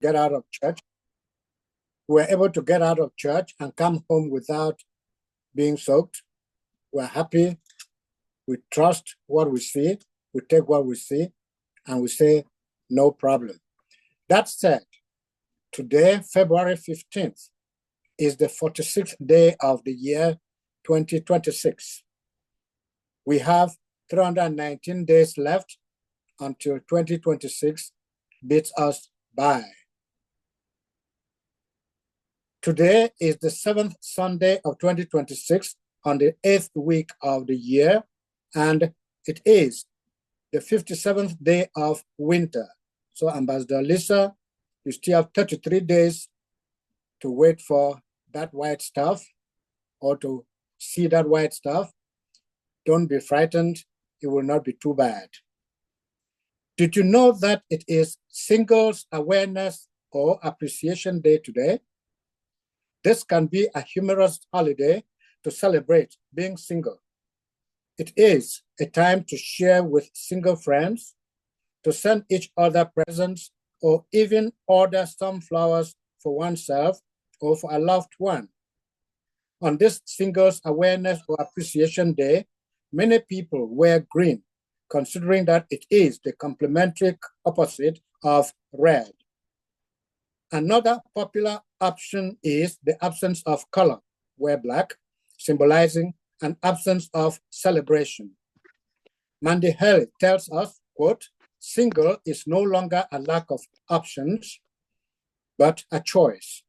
get out of church. We're able to get out of church and come home without being soaked. We're happy. We trust what we see. We take what we see and we say, no problem. That said, today, February 15th, is the 46th day of the year 2026. We have 319 days left until 2026 beats us by. Today is the 7th Sunday of 2026 on the 8th week of the year, and it is the 57th day of winter. So Ambassador Lisa, you still have 33 days to wait for that white stuff or to see that white stuff. Don't be frightened, it will not be too bad. Did you know that it is Singles Awareness or Appreciation Day today? This can be a humorous holiday to celebrate being single. It is a time to share with single friends, to send each other presents, or even order some flowers for oneself or for a loved one. On this Singles Awareness or Appreciation Day, many people wear green, considering that it is the complementary opposite of red. Another popular option is the absence of color, wear black, symbolizing an absence of celebration. Mandy Haley tells us, quote, single is no longer a lack of options, but a choice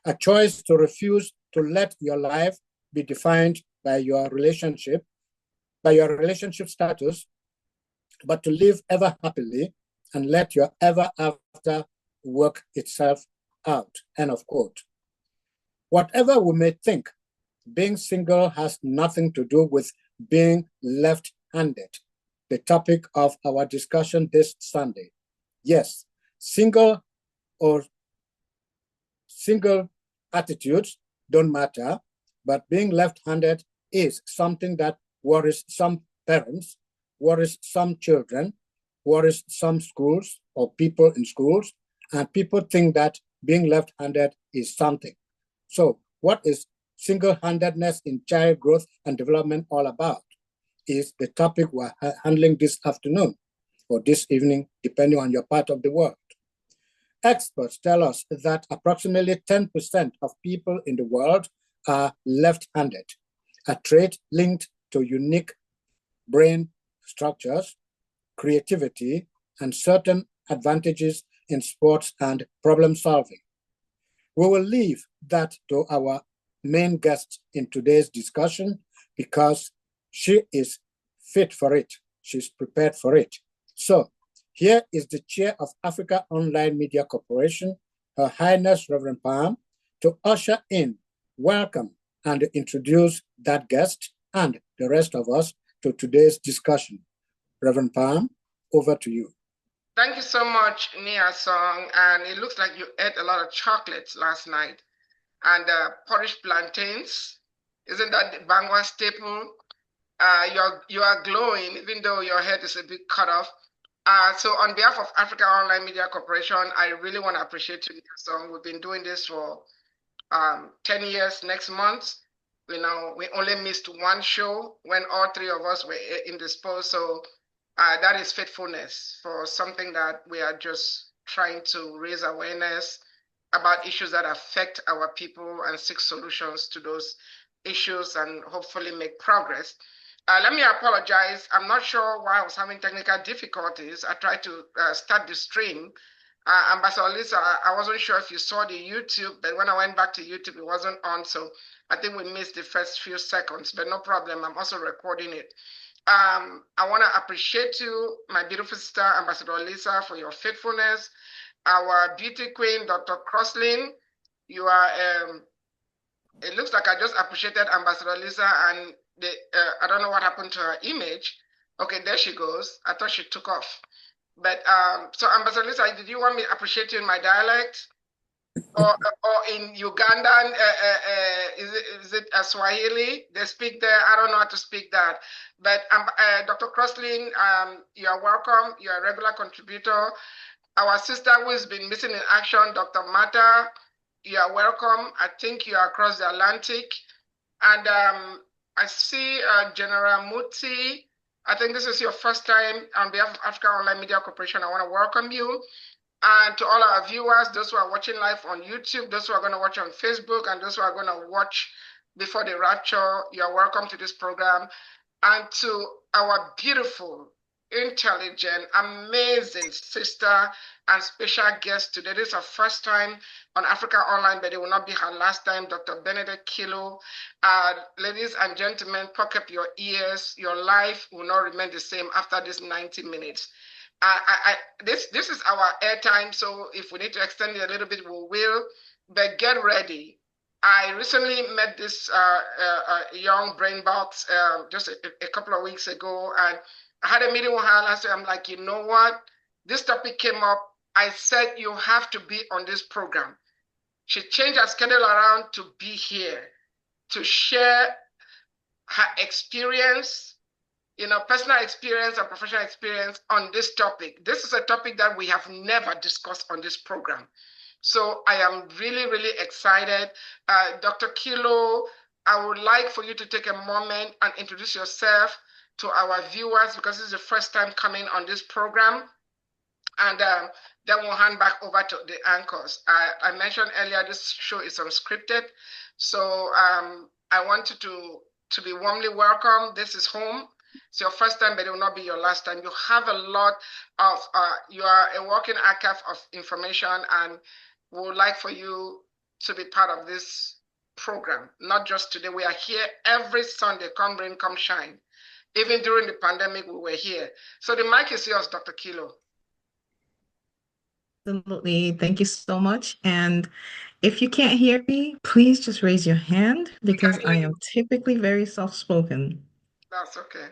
to refuse to let your life be defined by your relationship status, but to live ever happily and let your ever after work itself out, end of quote. Whatever we may think, being single has nothing to do with being left-handed, the topic of our discussion this Sunday. Yes, single attitudes don't matter, but being left-handed is something that worries some parents, worries some children, worries some schools or people in schools, and people think that being left-handed is something. So what is single-handedness in child growth and development all about is the topic we're handling this afternoon or this evening, depending on your part of the world. Experts tell us that approximately 10% of people in the world are left-handed, a trait linked to unique brain structures, creativity, and certain advantages in sports and problem solving. We will leave that to our main guest in today's discussion because she is fit for it. She's prepared for it. So here is the chair of Africa Online Media Corporation, Her Highness Reverend Palm, to usher in, welcome, and introduce that guest and the rest of us to today's discussion. Reverend Palm, over to you. Thank you so much, Nia Song. And it looks like you ate a lot of chocolates last night. And polished plantains, isn't that the Bangwa staple? You are glowing, even though your head is a bit cut off. So on behalf of Africa Online Media Corporation, I really want to appreciate you, Nia Song. We've been doing this for 10 years next month. We only missed one show when all three of us were indisposed. So that is faithfulness for something that we are just trying to raise awareness about issues that affect our people and seek solutions to those issues and hopefully make progress. Let me apologize. I'm not sure why I was having technical difficulties. I tried to start the stream. Ambassador Lisa, I wasn't sure if you saw the YouTube, but when I went back to YouTube, it wasn't on. So I think we missed the first few seconds, but no problem. I'm also recording it. I want to appreciate you, my beautiful sister, Ambassador Lisa, for your faithfulness. Our beauty queen, Dr. Crosslin, you are, it looks like I just appreciated Ambassador Lisa and I don't know what happened to her image. Okay, there she goes. I thought she took off. But so Ambassador Lisa, did you want me to appreciate you in my dialect? Or in Ugandan, is it Swahili? They speak there. I don't know how to speak that. But Dr. Crosslin, you are welcome. You are a regular contributor. Our sister who has been missing in action, Dr. Mata, you are welcome. I think you are across the Atlantic. And I see General Muti. I think this is your first time on behalf of Africa Online Media Corporation. I want to welcome you. And to all our viewers, those who are watching live on YouTube, those who are going to watch on Facebook, and those who are going to watch before the rapture, you're welcome to this program. And to our beautiful, intelligent, amazing sister and special guest today. This is her first time on Africa Online, but it will not be her last time, Dr. Bernadette Kilo. Ladies and gentlemen, perk up your ears. Your life will not remain the same after this 90 minutes. This is our airtime, so if we need to extend it a little bit, we will. But get ready. I recently met this young brain box just a couple of weeks ago, and I had a meeting with her last week. I'm like, you know what? This topic came up. I said, you have to be on this program. She changed her schedule around to be here, to share her experience, personal experience and professional experience on this topic. This is a topic that we have never discussed on this program. So I am really, really excited. Dr. Kilo, I would like for you to take a moment and introduce yourself to our viewers, because this is the first time coming on this program. And then we'll hand back over to the anchors. I mentioned earlier, this show is unscripted. So I want you to be warmly welcome. This is home. It's your first time, but it will not be your last time. You have a lot of, you are a walking archive of information, and we would like for you to be part of this program. Not just today, we are here every Sunday, come rain, come shine. Even during the pandemic, we were here. So the mic is yours, Dr. Kilo. Absolutely. Thank you so much. And if you can't hear me, please just raise your hand, because I am typically very soft-spoken. That's okay.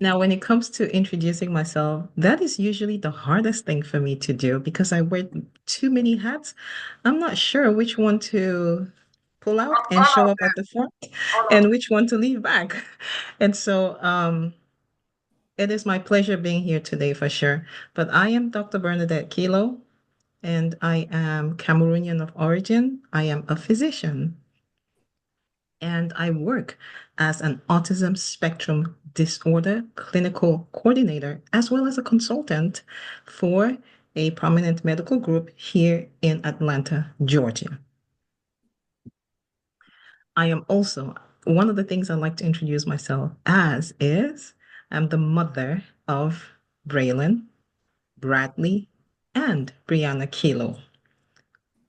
Now, when it comes to introducing myself, that is usually the hardest thing for me to do, because I wear too many hats. I'm not sure which one to pull out and show up at the front and which one to leave back. And so it is my pleasure being here today for sure. But I am Dr. Bernadette Kilo, and I am Cameroonian of origin. I am a physician, and I work as an autism spectrum disorder clinical coordinator, as well as a consultant for a prominent medical group here in Atlanta, Georgia. I am also, one of the things I like to introduce myself as is, I'm the mother of Braylon, Bradley, and Brianna Kilo,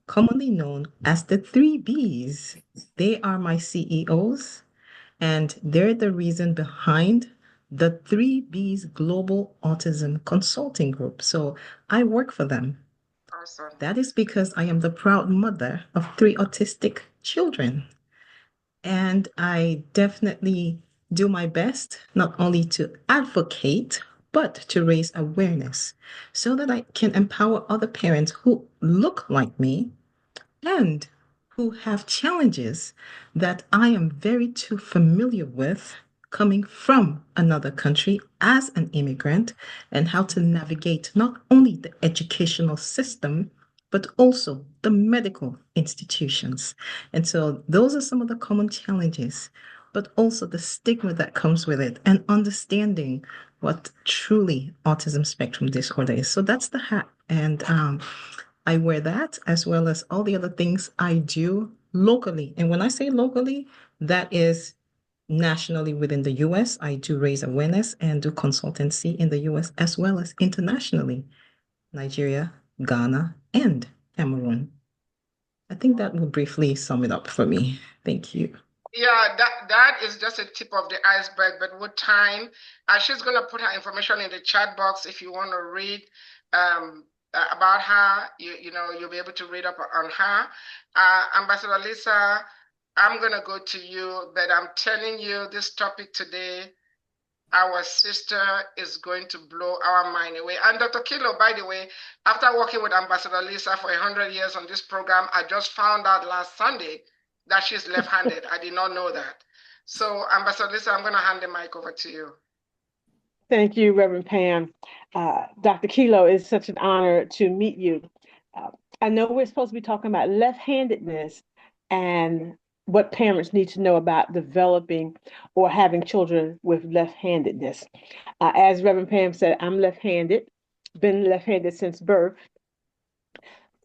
commonly known as the 3Bs. They are my CEOs, and they're the reason behind the 3Bs Global Autism Consulting Group. So I work for them. Awesome. That is because I am the proud mother of 3 autistic children. And I definitely do my best not only to advocate, but to raise awareness so that I can empower other parents who look like me and who have challenges that I am very too familiar with, coming from another country as an immigrant, and how to navigate not only the educational system, but also the medical institutions. And so those are some of the common challenges, but also the stigma that comes with it, and understanding what truly autism spectrum disorder is. So that's the hat. And I wear that, as well as all the other things I do locally. And when I say locally, that is nationally within the US. I do raise awareness and do consultancy in the US, as well as internationally, Nigeria, Ghana, and Cameroon. I think that will briefly sum it up for me. Thank you. Yeah, that is just a tip of the iceberg, but with time, she's going to put her information in the chat box if you want to read about her. You'll be able to read up on her. Ambassador Lisa, I'm going to go to you, but I'm telling you, this topic today, our sister is going to blow our mind away. And Dr. Kilo, by the way, after working with Ambassador Lisa for 100 years on this program, I just found out last Sunday that she's left-handed. I did not know that. So, Ambassador Lisa, I'm going to hand the mic over to you. Thank you, Reverend Pam. Dr. Kilo, it's such an honor to meet you. Uh, I know we're supposed to be talking about left-handedness and what parents need to know about developing or having children with left-handedness. As Reverend Pam said, I'm left-handed, been left-handed since birth.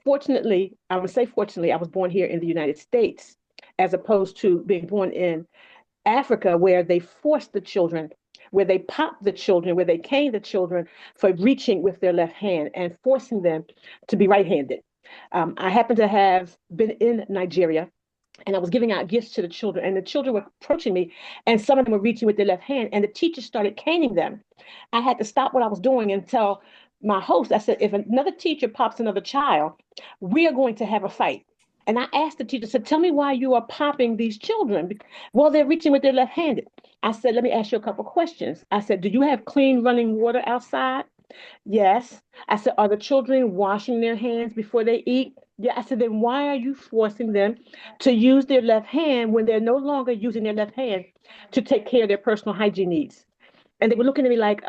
Fortunately, I would say fortunately, I was born here in the United States, as opposed to being born in Africa, where they forced the children, where they popped the children, where they caned the children for reaching with their left hand and forcing them to be right-handed. I happen to have been in Nigeria, and I was giving out gifts to the children, and the children were approaching me, and some of them were reaching with their left hand, and the teacher started caning them. I had to stop what I was doing and tell my host, I said, if another teacher pops another child, we are going to have a fight. And I asked the teacher, said, tell me why you are popping these children. Well, they're reaching with their left-handed. I said, let me ask you a couple questions. I said, do you have clean running water outside? Yes. I said, are the children washing their hands before they eat? Yeah. I said, then why are you forcing them to use their left hand when they're no longer using their left hand to take care of their personal hygiene needs? And they were looking at me like,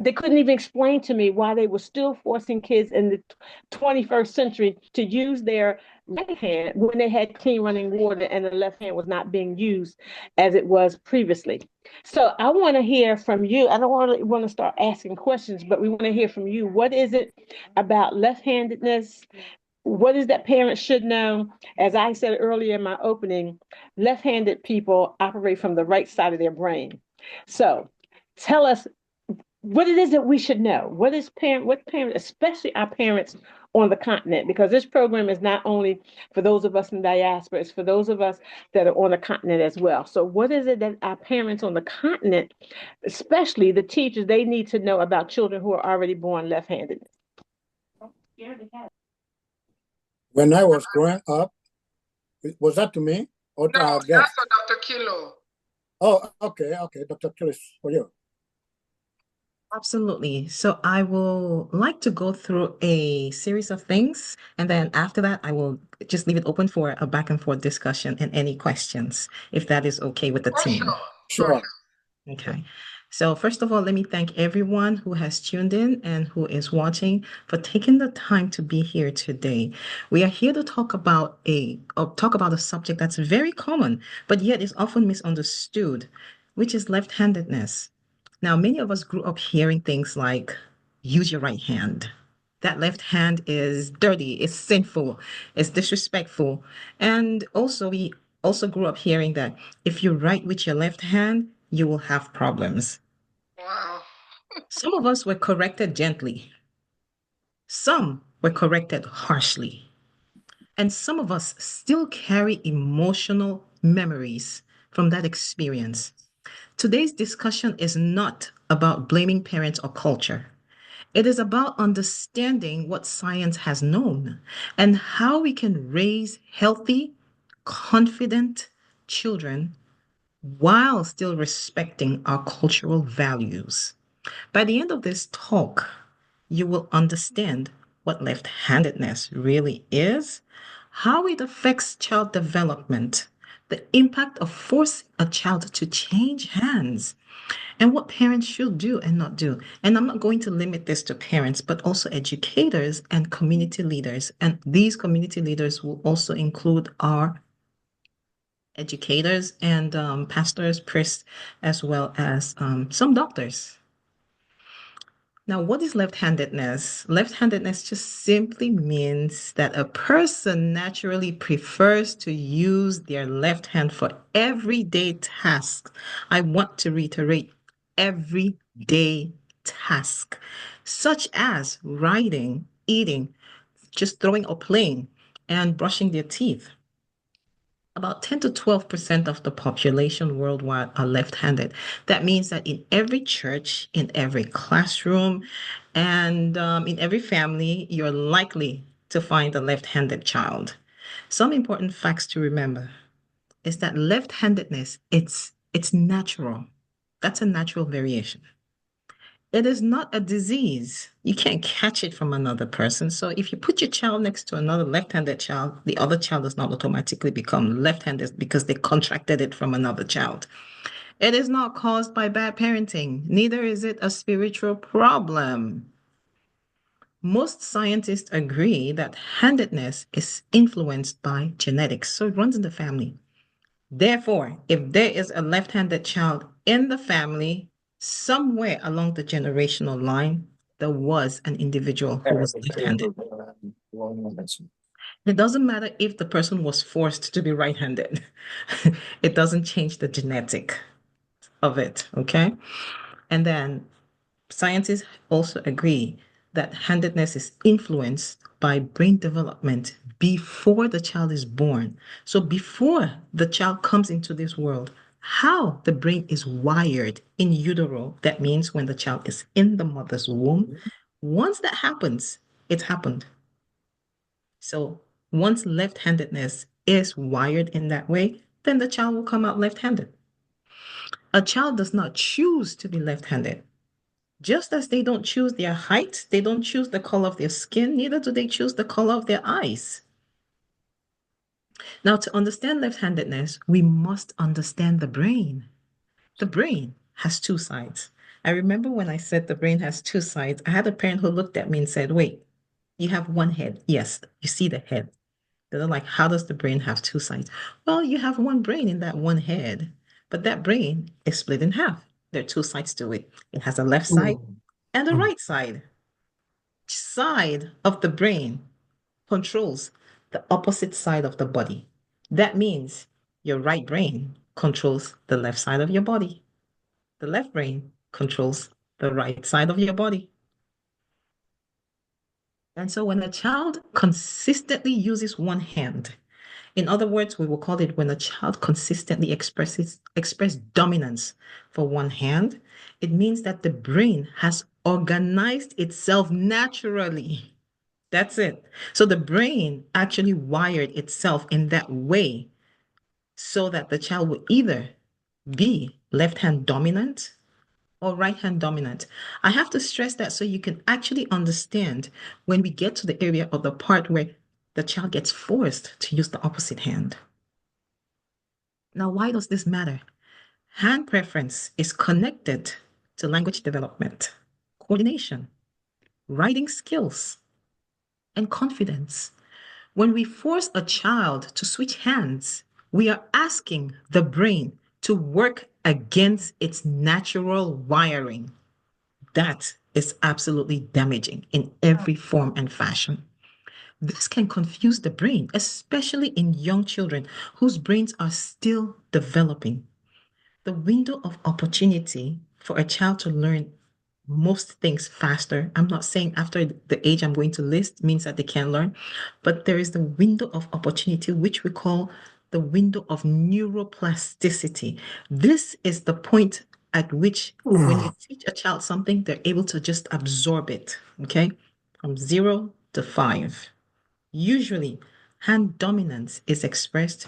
they couldn't even explain to me why they were still forcing kids in the 21st century to use their right hand when they had clean running water and the left hand was not being used as it was previously. So I want to hear from you. I don't want to start asking questions, but we want to hear from you. What is it about left-handedness? What is that parents should know? As I said earlier in my opening, left-handed people operate from the right side of their brain. So tell us what it is that we should know. What parents, especially our parents on the continent, because this program is not only for those of us in diaspora, it's for those of us that are on the continent as well. So what is it that our parents on the continent, especially the teachers, they need to know about children who are already born left-handed? When I was growing up, was that to me? Or to No, our that's guest? for Dr. Kilo. Oh, okay, Dr. Kilo, for you. Absolutely. So I will like to go through a series of things, and then after that, I will just leave it open for a back and forth discussion and any questions, if that is okay with the For team. Sure. Okay. So first of all, let me thank everyone who has tuned in and who is watching for taking the time to be here today. We are here to talk about a subject that's very common, but yet is often misunderstood, which is left-handedness. Now, many of us grew up hearing things like, use your right hand. That left hand is dirty, it's sinful, it's disrespectful. And also, we also grew up hearing that if you write with your left hand, you will have problems. Wow. Some of us were corrected gently. Some were corrected harshly. And some of us still carry emotional memories from that experience. Today's discussion is not about blaming parents or culture. It is about understanding what science has known and how we can raise healthy, confident children while still respecting our cultural values. By the end of this talk, you will understand what left-handedness really is, how it affects child development, the impact of forcing a child to change hands, and what parents should do and not do. And I'm not going to limit this to parents, but also educators and community leaders. And these community leaders will also include our educators and pastors, priests, as well as some doctors. Now, what is left-handedness? Left-handedness just simply means that a person naturally prefers to use their left hand for everyday tasks. I want to reiterate, everyday task, such as writing, eating, just throwing or playing, and brushing their teeth. About 10 to 12% of the population worldwide are left-handed. That means that in every church, in every classroom, and in every family, you're likely to find a left-handed child. Some important facts to remember is that left-handedness, it's natural. That's a natural variation. It is not a disease. You can't catch it from another person. So if you put your child next to another left-handed child, the other child does not automatically become left-handed because they contracted it from another child. It is not caused by bad parenting. Neither is it a spiritual problem. Most scientists agree that handedness is influenced by genetics, so it runs in the family. Therefore, if there is a left-handed child in the family, somewhere along the generational line, there was an individual who was left-handed. It doesn't matter if the person was forced to be right-handed. It doesn't change the genetic of it, okay? And then scientists also agree that handedness is influenced by brain development before the child is born. So before the child comes into this world, how the brain is wired in utero, that means when the child is in the mother's womb, once that happens, it's happened. So once left-handedness is wired in that way, then the child will come out left-handed. A child does not choose to be left-handed. Just as they don't choose their height, they don't choose the color of their skin, neither do they choose the color of their eyes. Now, to understand left-handedness, we must understand the brain. The brain has two sides. I remember when I said the brain has two sides, I had a parent who looked at me and said, wait, you have one head. Yes, you see the head. They're like, how does the brain have two sides? Well, you have one brain in that one head, but that brain is split in half. There are two sides to it. It has a left side and a right side. Each side of the brain controls the opposite side of the body. That means your right brain controls the left side of your body. The left brain controls the right side of your body. And so when a child consistently uses one hand, in other words, we will call it when a child consistently express dominance for one hand, it means that the brain has organized itself naturally. That's it. So the brain actually wired itself in that way so that the child will either be left hand dominant or right hand dominant. I have to stress that so you can actually understand when we get to the area of the part where the child gets forced to use the opposite hand. Now, why does this matter? Hand preference is connected to language development, coordination, writing skills, and confidence. When we force a child to switch hands, we are asking the brain to work against its natural wiring. That is absolutely damaging in every form and fashion. This can confuse the brain, especially in young children whose brains are still developing. The window of opportunity for a child to learn most things faster. I'm not saying after the age I'm going to list means that they can learn, but there is the window of opportunity, which we call the window of neuroplasticity. This is the point at which when you teach a child something, they're able to just absorb it, okay? From 0 to 5. Usually, hand dominance is expressed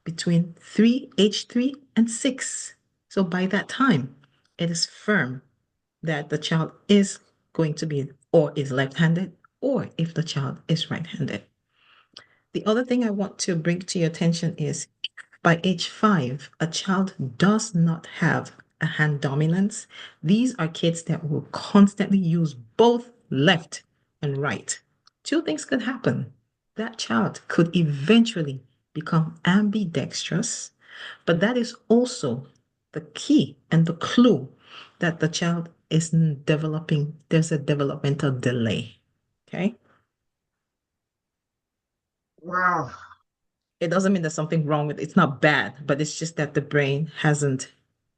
between age 3 and 6. So by that time, it is firm that the child is going to be or is left-handed, or if the child is right-handed. The other thing I want to bring to your attention is by age 5, a child does not have a hand dominance. These are kids that will constantly use both left and right. Two things could happen. That child could eventually become ambidextrous, but that is also the key and the clue that the child is developing, there's a developmental delay. Okay. Wow. It doesn't mean there's something wrong with it. It's not bad, but it's just that the brain hasn't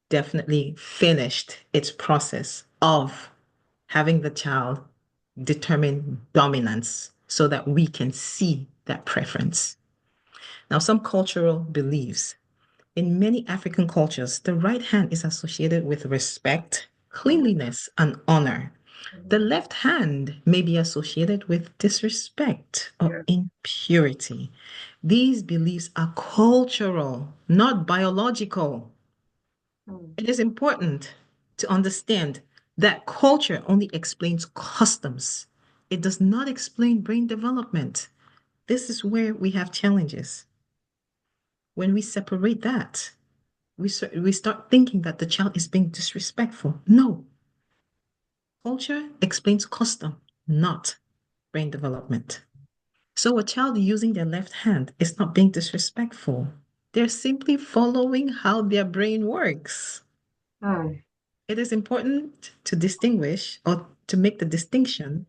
definitely finished its process of having the child determine dominance so that we can see that preference. Now, some cultural beliefs. In many African cultures, the right hand is associated with respect, cleanliness, and honor. The left hand may be associated with disrespect or impurity. These beliefs are cultural, not biological. It is important to understand that culture only explains customs. It does not explain brain development. This is where we have challenges. When we separate that, we start thinking that the child is being disrespectful. No. Culture explains custom, not brain development. So a child using their left hand is not being disrespectful. They're simply following how their brain works. It is important to distinguish or to make the distinction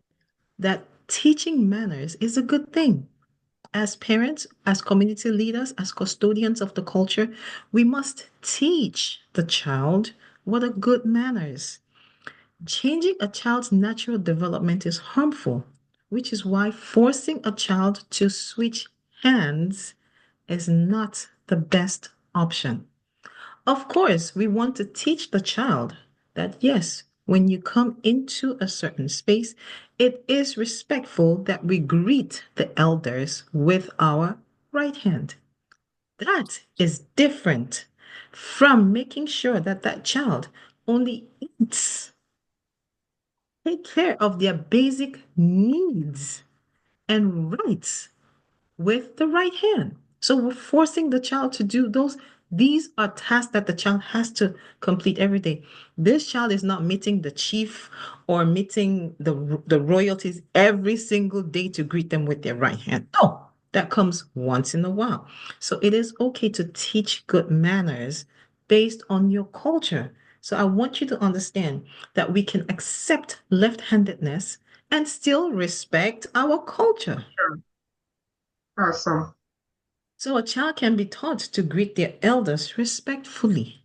that teaching manners is a good thing. As parents, as community leaders, as custodians of the culture, we must teach the child what are good manners. Changing a child's natural development is harmful, which is why forcing a child to switch hands is not the best option. Of course, we want to teach the child that yes, when you come into a certain space, it is respectful that we greet the elders with our right hand. That is different from making sure that that child only eats, take care of their basic needs and rights with the right hand. So we're forcing the child to do those. These are tasks that the child has to complete every day. This child is not meeting the chief or meeting the royalties every single day to greet them with their right hand. No, that comes once in a while. So it is okay to teach good manners based on your culture. So I want you to understand that we can accept left-handedness and still respect our culture. Sure. Awesome. So a child can be taught to greet their elders respectfully.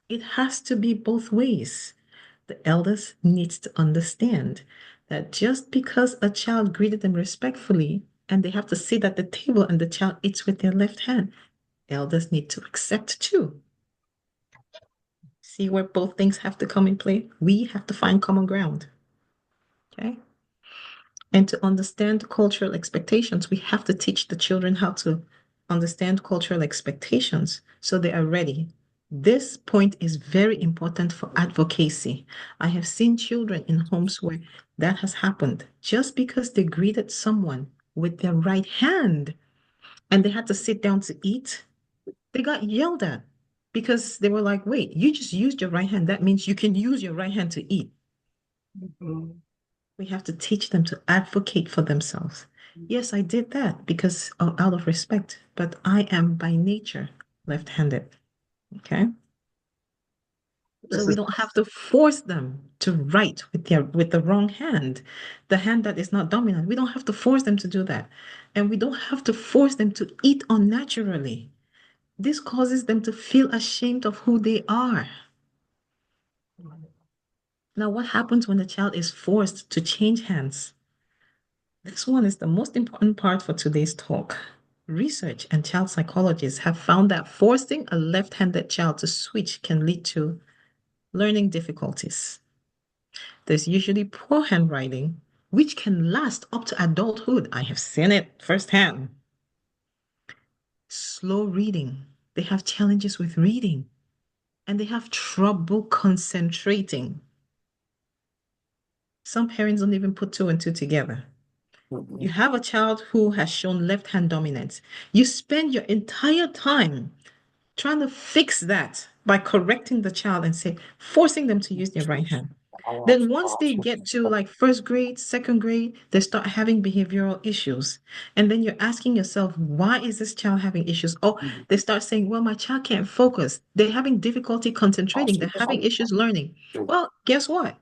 It has to be both ways. The elders need to understand that just because a child greeted them respectfully and they have to sit at the table and the child eats with their left hand, elders need to accept too. See where both things have to come in play? We have to find common ground. Okay? And to understand cultural expectations, we have to teach the children how to understand cultural expectations so they are ready. This point is very important for advocacy. I have seen children in homes where that has happened just because they greeted someone with their right hand and they had to sit down to eat. They got yelled at because they were like, wait, you just used your right hand. That means you can use your right hand to eat. We have to teach them to advocate for themselves. Yes, I did that because out of respect, but I am by nature left-handed. Okay. So we don't have to force them to write with the wrong hand, the hand that is not dominant. We don't have to force them to do that. And we don't have to force them to eat unnaturally. This causes them to feel ashamed of who they are. Now, what happens when the child is forced to change hands? This one is the most important part for today's talk. Research and child psychologists have found that forcing a left-handed child to switch can lead to learning difficulties. There's usually poor handwriting, which can last up to adulthood. I have seen it firsthand. Slow reading. They have challenges with reading, and they have trouble concentrating. Some parents don't even put two and two together. You have a child who has shown left hand dominance. You spend your entire time trying to fix that by correcting the child and forcing them to use their right hand. Then once they get to like first grade, second grade, they start having behavioral issues. And then you're asking yourself, why is this child having issues? Oh, they start saying, well, my child can't focus. They're having difficulty concentrating. They're having issues learning. Well, guess what?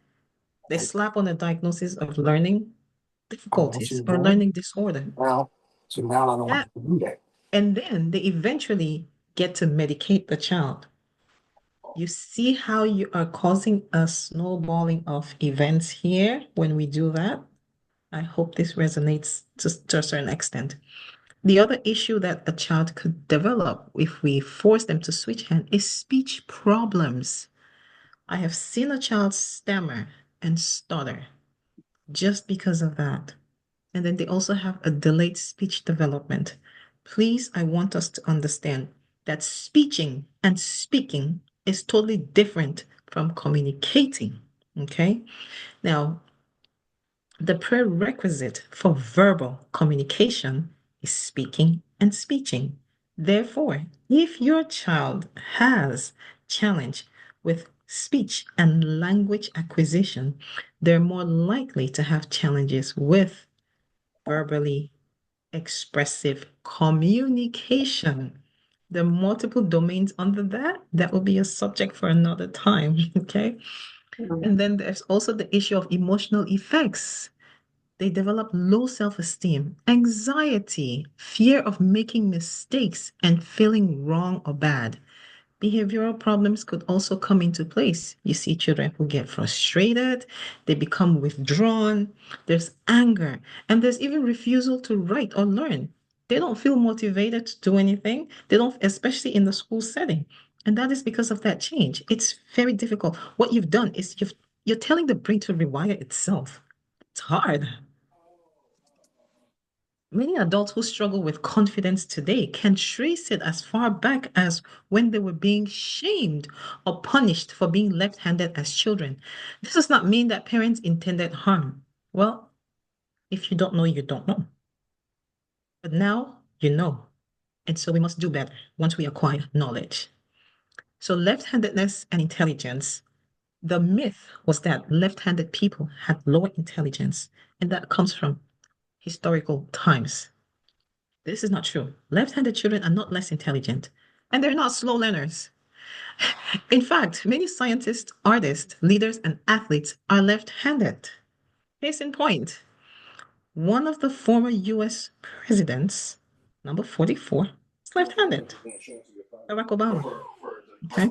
They slap on a diagnosis of learning difficulties or learning disorder. And then they eventually get to medicate the child. You see how you are causing a snowballing of events here when we do that? I hope this resonates to a certain extent. The other issue that a child could develop if we force them to switch hand is speech problems. I have seen a child stammer and stutter just because of that. And then they also have a delayed speech development. Please, I want us to understand that speaking and speaking is totally different from communicating. Okay. Now, the prerequisite for verbal communication is speaking and speeching. Therefore, if your child has challenge with speech and language acquisition, they're more likely to have challenges with verbally expressive communication. There are multiple domains under that. That will be a subject for another time, okay? And then there's also the issue of emotional effects. They develop low self-esteem, anxiety, fear of making mistakes, and feeling wrong or bad. Behavioral problems could also come into place. You see children who get frustrated, they become withdrawn, there's anger, and there's even refusal to write or learn. They don't feel motivated to do anything. They don't, especially in the school setting. And that is because of that change. It's very difficult. What you've done is you're telling the brain to rewire itself. It's hard. Many adults who struggle with confidence today can trace it as far back as when they were being shamed or punished for being left-handed as children. This does not mean that parents intended harm. Well, if you don't know, you don't know. But now you know. And so we must do better once we acquire knowledge. So left-handedness and intelligence. The myth was that left-handed people had lower intelligence, and that comes from historical times. This is not true. Left-handed children are not less intelligent, and they're not slow learners. In fact, many scientists, artists, leaders, and athletes are left-handed. Case in point, one of the former US presidents, number 44, is left-handed. Barack Obama. Okay.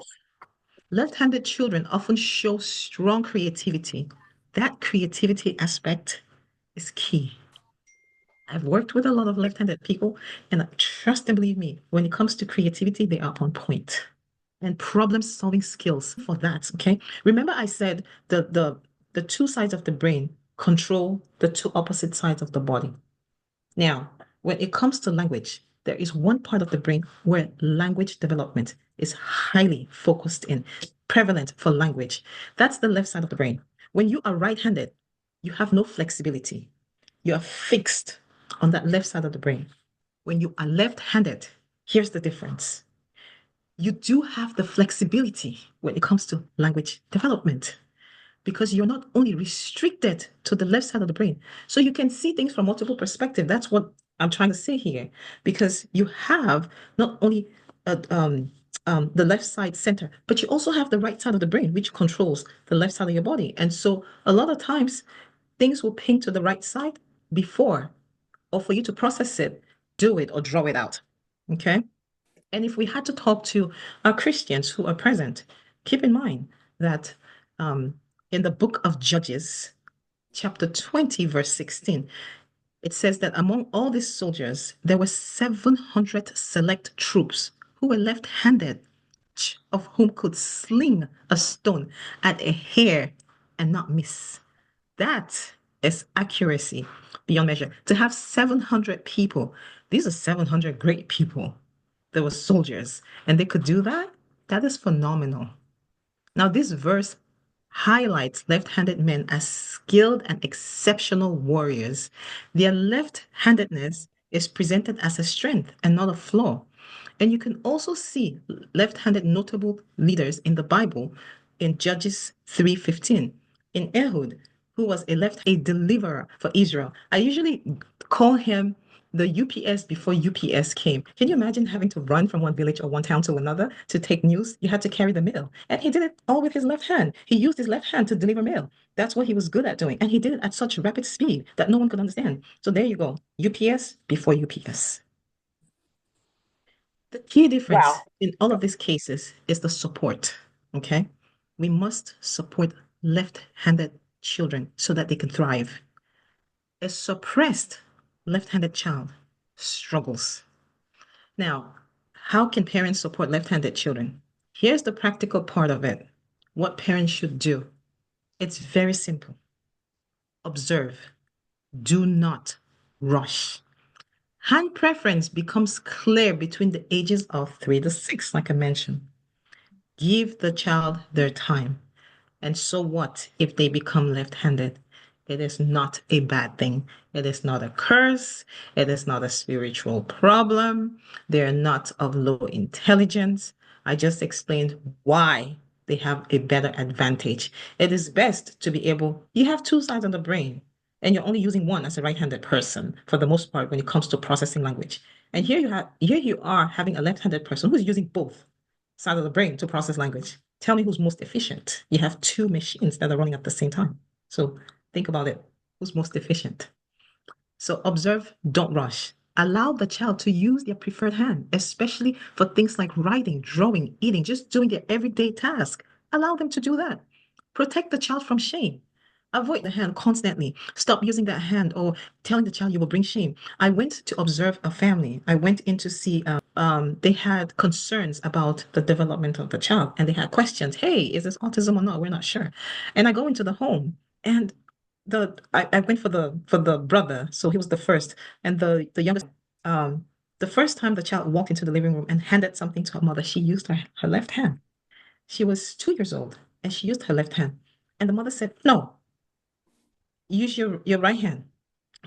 Left-handed children often show strong creativity. That creativity aspect is key. I've worked with a lot of left-handed people, and trust and believe me, when it comes to creativity, they are on point. And problem-solving skills for that, okay? Remember I said the two sides of the brain control the two opposite sides of the body. Now, when it comes to language, there is one part of the brain where language development is highly focused in, prevalent for language. That's the left side of the brain. When you are right-handed, you have no flexibility. You are fixed on that left side of the brain. When you are left-handed, here's the difference. You do have the flexibility when it comes to language development because you're not only restricted to the left side of the brain, so you can see things from multiple perspectives. That's what I'm trying to say here, because you have not only the left side center, but you also have the right side of the brain, which controls the left side of your body. And so a lot of times things will ping to the right side before, or for you to process it, do it, or draw it out. Okay. And if we had to talk to our Christians who are present, keep in mind that in the book of Judges, chapter 20, verse 16, it says that among all these soldiers, there were 700 select troops who were left-handed, of whom could sling a stone at a hair and not miss. That is accuracy beyond measure. To have 700 people, these are 700 great people. They were soldiers, and they could do that. That is phenomenal. Now, this verse highlights left-handed men as skilled and exceptional warriors. Their left-handedness is presented as a strength and not a flaw. And you can also see left-handed notable leaders in the Bible in Judges 3:15. In Ehud, who was a deliverer for Israel. I usually call him the UPS before UPS came. Can you imagine having to run from one village or one town to another to take news? You had to carry the mail. And he did it all with his left hand. He used his left hand to deliver mail. That's what he was good at doing. And he did it at such rapid speed that no one could understand. So there you go. UPS before UPS. The key difference in all of these cases is the support, okay? We must support left-handed children so that they can thrive. A suppressed left-handed child struggles. Now, how can parents support left-handed children? Here's the practical part of it. What parents should do. It's very simple. Observe. Do not rush. Hand preference becomes clear between the ages of 3 to 6, like I mentioned. Give the child their time. And so what if they become left-handed? It is not a bad thing. It is not a curse. It is not a spiritual problem. They are not of low intelligence. I just explained why they have a better advantage. It is best to be able, you have two sides of the brain, and you're only using one as a right-handed person for the most part when it comes to processing language. And here you are having a left-handed person who's using both sides of the brain to process language. Tell me who's most efficient. You have two machines that are running at the same time. So think about it. Who's most efficient? So observe, don't rush. Allow the child to use their preferred hand, especially for things like writing, drawing, eating, just doing their everyday task. Allow them to do that. Protect the child from shame. Avoid the hand constantly. Stop using that hand or telling the child you will bring shame. I went to observe a family. I went in to see, they had concerns about the development of the child and they had questions. Hey, is this autism or not? We're not sure. And I go into the home and I went for the brother, so he was the first, and the youngest. The first time the child walked into the living room and handed something to her mother, she used her left hand. She was 2 years old, and she used her left hand. And the mother said, "No, use your right hand."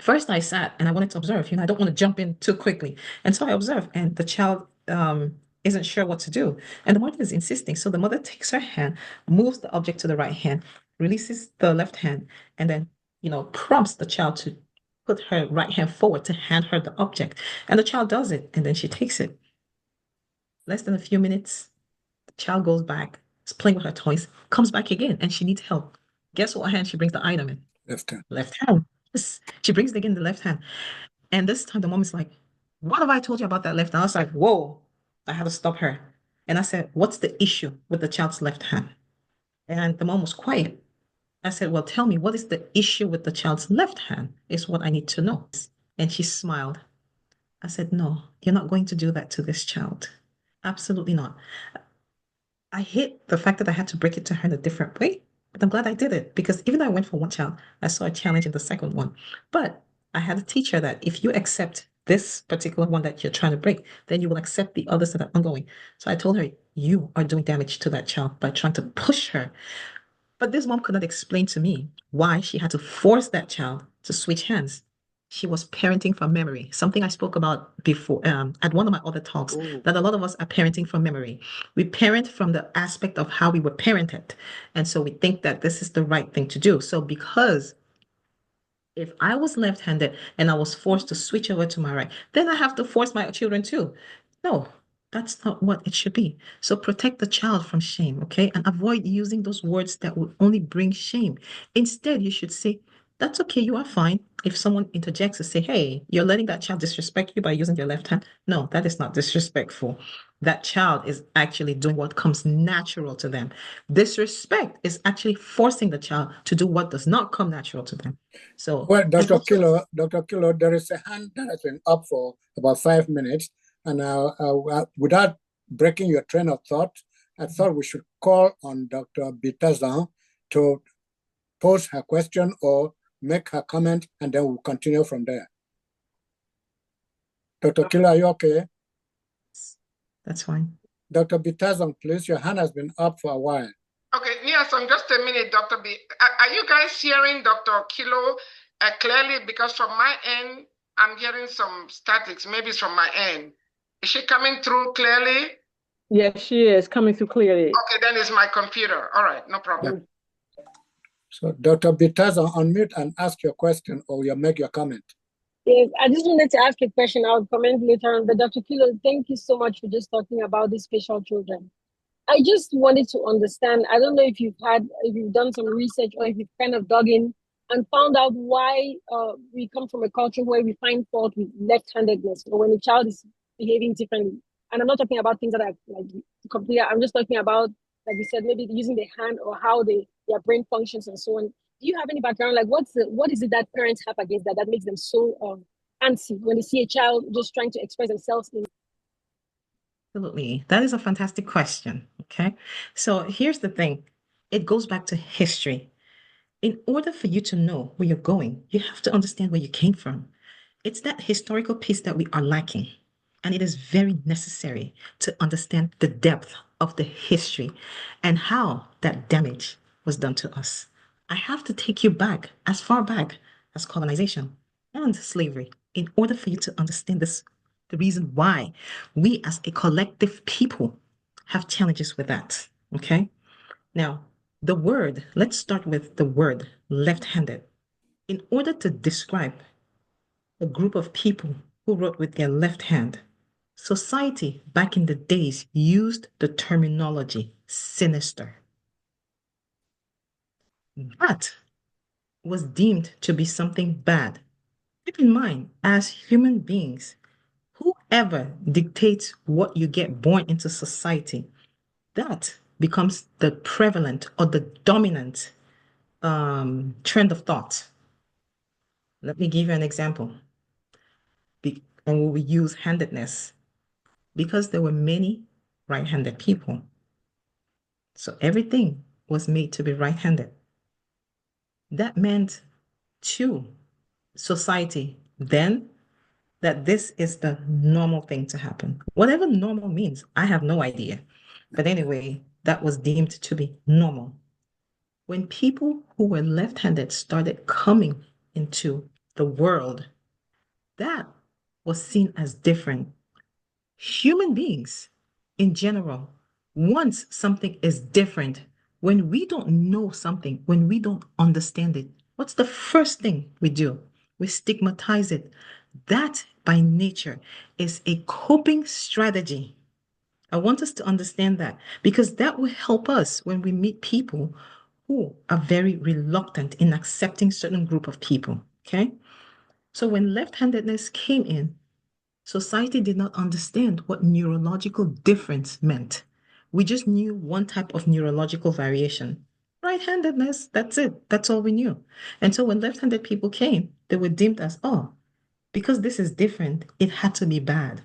First, I sat and I wanted to observe. I don't want to jump in too quickly, and so I observed. And the child isn't sure what to do, and the mother is insisting. So the mother takes her hand, moves the object to the right hand, releases the left hand, and then prompts the child to put her right hand forward to hand her the object. And the child does it, and then she takes it. Less than a few minutes, the child goes back, is playing with her toys, comes back again, and she needs help. Guess what hand she brings the item in? Left hand. Left hand. Yes. She brings it again in the left hand. And this time the mom is like, "What have I told you about that left hand?" I was like, whoa, I had to stop her. And I said, "What's the issue with the child's left hand?" And the mom was quiet. I said, "Well, tell me, what is the issue with the child's left hand is what I need to know." And she smiled. I said, "No, you're not going to do that to this child. Absolutely not." I hate the fact that I had to break it to her in a different way, but I'm glad I did it because even though I went for one child, I saw a challenge in the second one. But I had to teach her that if you accept this particular one that you're trying to break, then you will accept the others that are ongoing. So I told her, you are doing damage to that child by trying to push her. But this mom could not explain to me why she had to force that child to switch hands. She was parenting from memory, something I spoke about before at one of my other talks, that a lot of us are parenting from memory. We parent from the aspect of how we were parented. And so we think that this is the right thing to do. So because if I was left-handed and I was forced to switch over to my right, then I have to force my children too. No, that's not what it should be. So protect the child from shame, okay? And avoid using those words that will only bring shame. Instead, you should say, "That's okay, you are fine." If someone interjects and say, "Hey, you're letting that child disrespect you by using their left hand." No, that is not disrespectful. That child is actually doing what comes natural to them. Disrespect is actually forcing the child to do what does not come natural to them. So, well, Dr. Kilo, there is a hand that has been up for about 5 minutes, and without breaking your train of thought, I thought we should call on Dr. Bitazan to pose her question or make her comment, and then we'll continue from there. Dr. Kilo, are you okay? That's fine. Dr. Bitazan, please, your hand has been up for a while. Okay, Niason, just a minute, Dr. B. Are you guys hearing Dr. Kilo clearly? Because from my end, I'm hearing some statics. Maybe it's from my end. Is she coming through clearly? Yes, she is coming through clearly. Okay, then it's my computer. All right, no problem. Yeah. So, Dr. Bitazan, unmute and ask your question or you make your comment. Yes, I just wanted to ask a question. I'll comment later on. But Dr. Kilo, thank you so much for just talking about these special children. I just wanted to understand. I don't know if you've done some research or if you've kind of dug in and found out why we come from a culture where we find fault with left-handedness or when a child is behaving differently. And I'm not talking about things that are like complete. I'm just talking about, like you said, maybe using the hand or how their brain functions and so on. Do you have any background? Like, what is it that parents have against that makes them so antsy when they see a child just trying to express themselves in? Absolutely. That is a fantastic question. Okay. So here's the thing. It goes back to history. In order for you to know where you're going, you have to understand where you came from. It's that historical piece that we are lacking. And it is very necessary to understand the depth of the history and how that damage was done to us. I have to take you back as far back as colonization and slavery in order for you to understand this, the reason why we as a collective people have challenges with that. Okay. Now, let's start with the word left-handed. In order to describe a group of people who wrote with their left hand, society back in the days used the terminology sinister. That was deemed to be something bad. Keep in mind, as human beings, whoever dictates what you get born into society, that becomes the prevalent or the dominant trend of thought. Let me give you an example. And we use handedness because there were many right-handed people. So everything was made to be right-handed. That meant to society then that this is the normal thing to happen. Whatever normal means, I have no idea. But anyway, that was deemed to be normal. When people who were left-handed started coming into the world, that was seen as different. Human beings in general, once something is different, when we don't know something, when we don't understand it, what's the first thing we do? We stigmatize it. That by nature is a coping strategy. I want us to understand that because that will help us when we meet people who are very reluctant in accepting certain group of people. Okay. So when left-handedness came in, society did not understand what neurological difference meant. We just knew one type of neurological variation. Right-handedness, that's it. That's all we knew. And so when left-handed people came, they were deemed as, oh, because this is different, it had to be bad.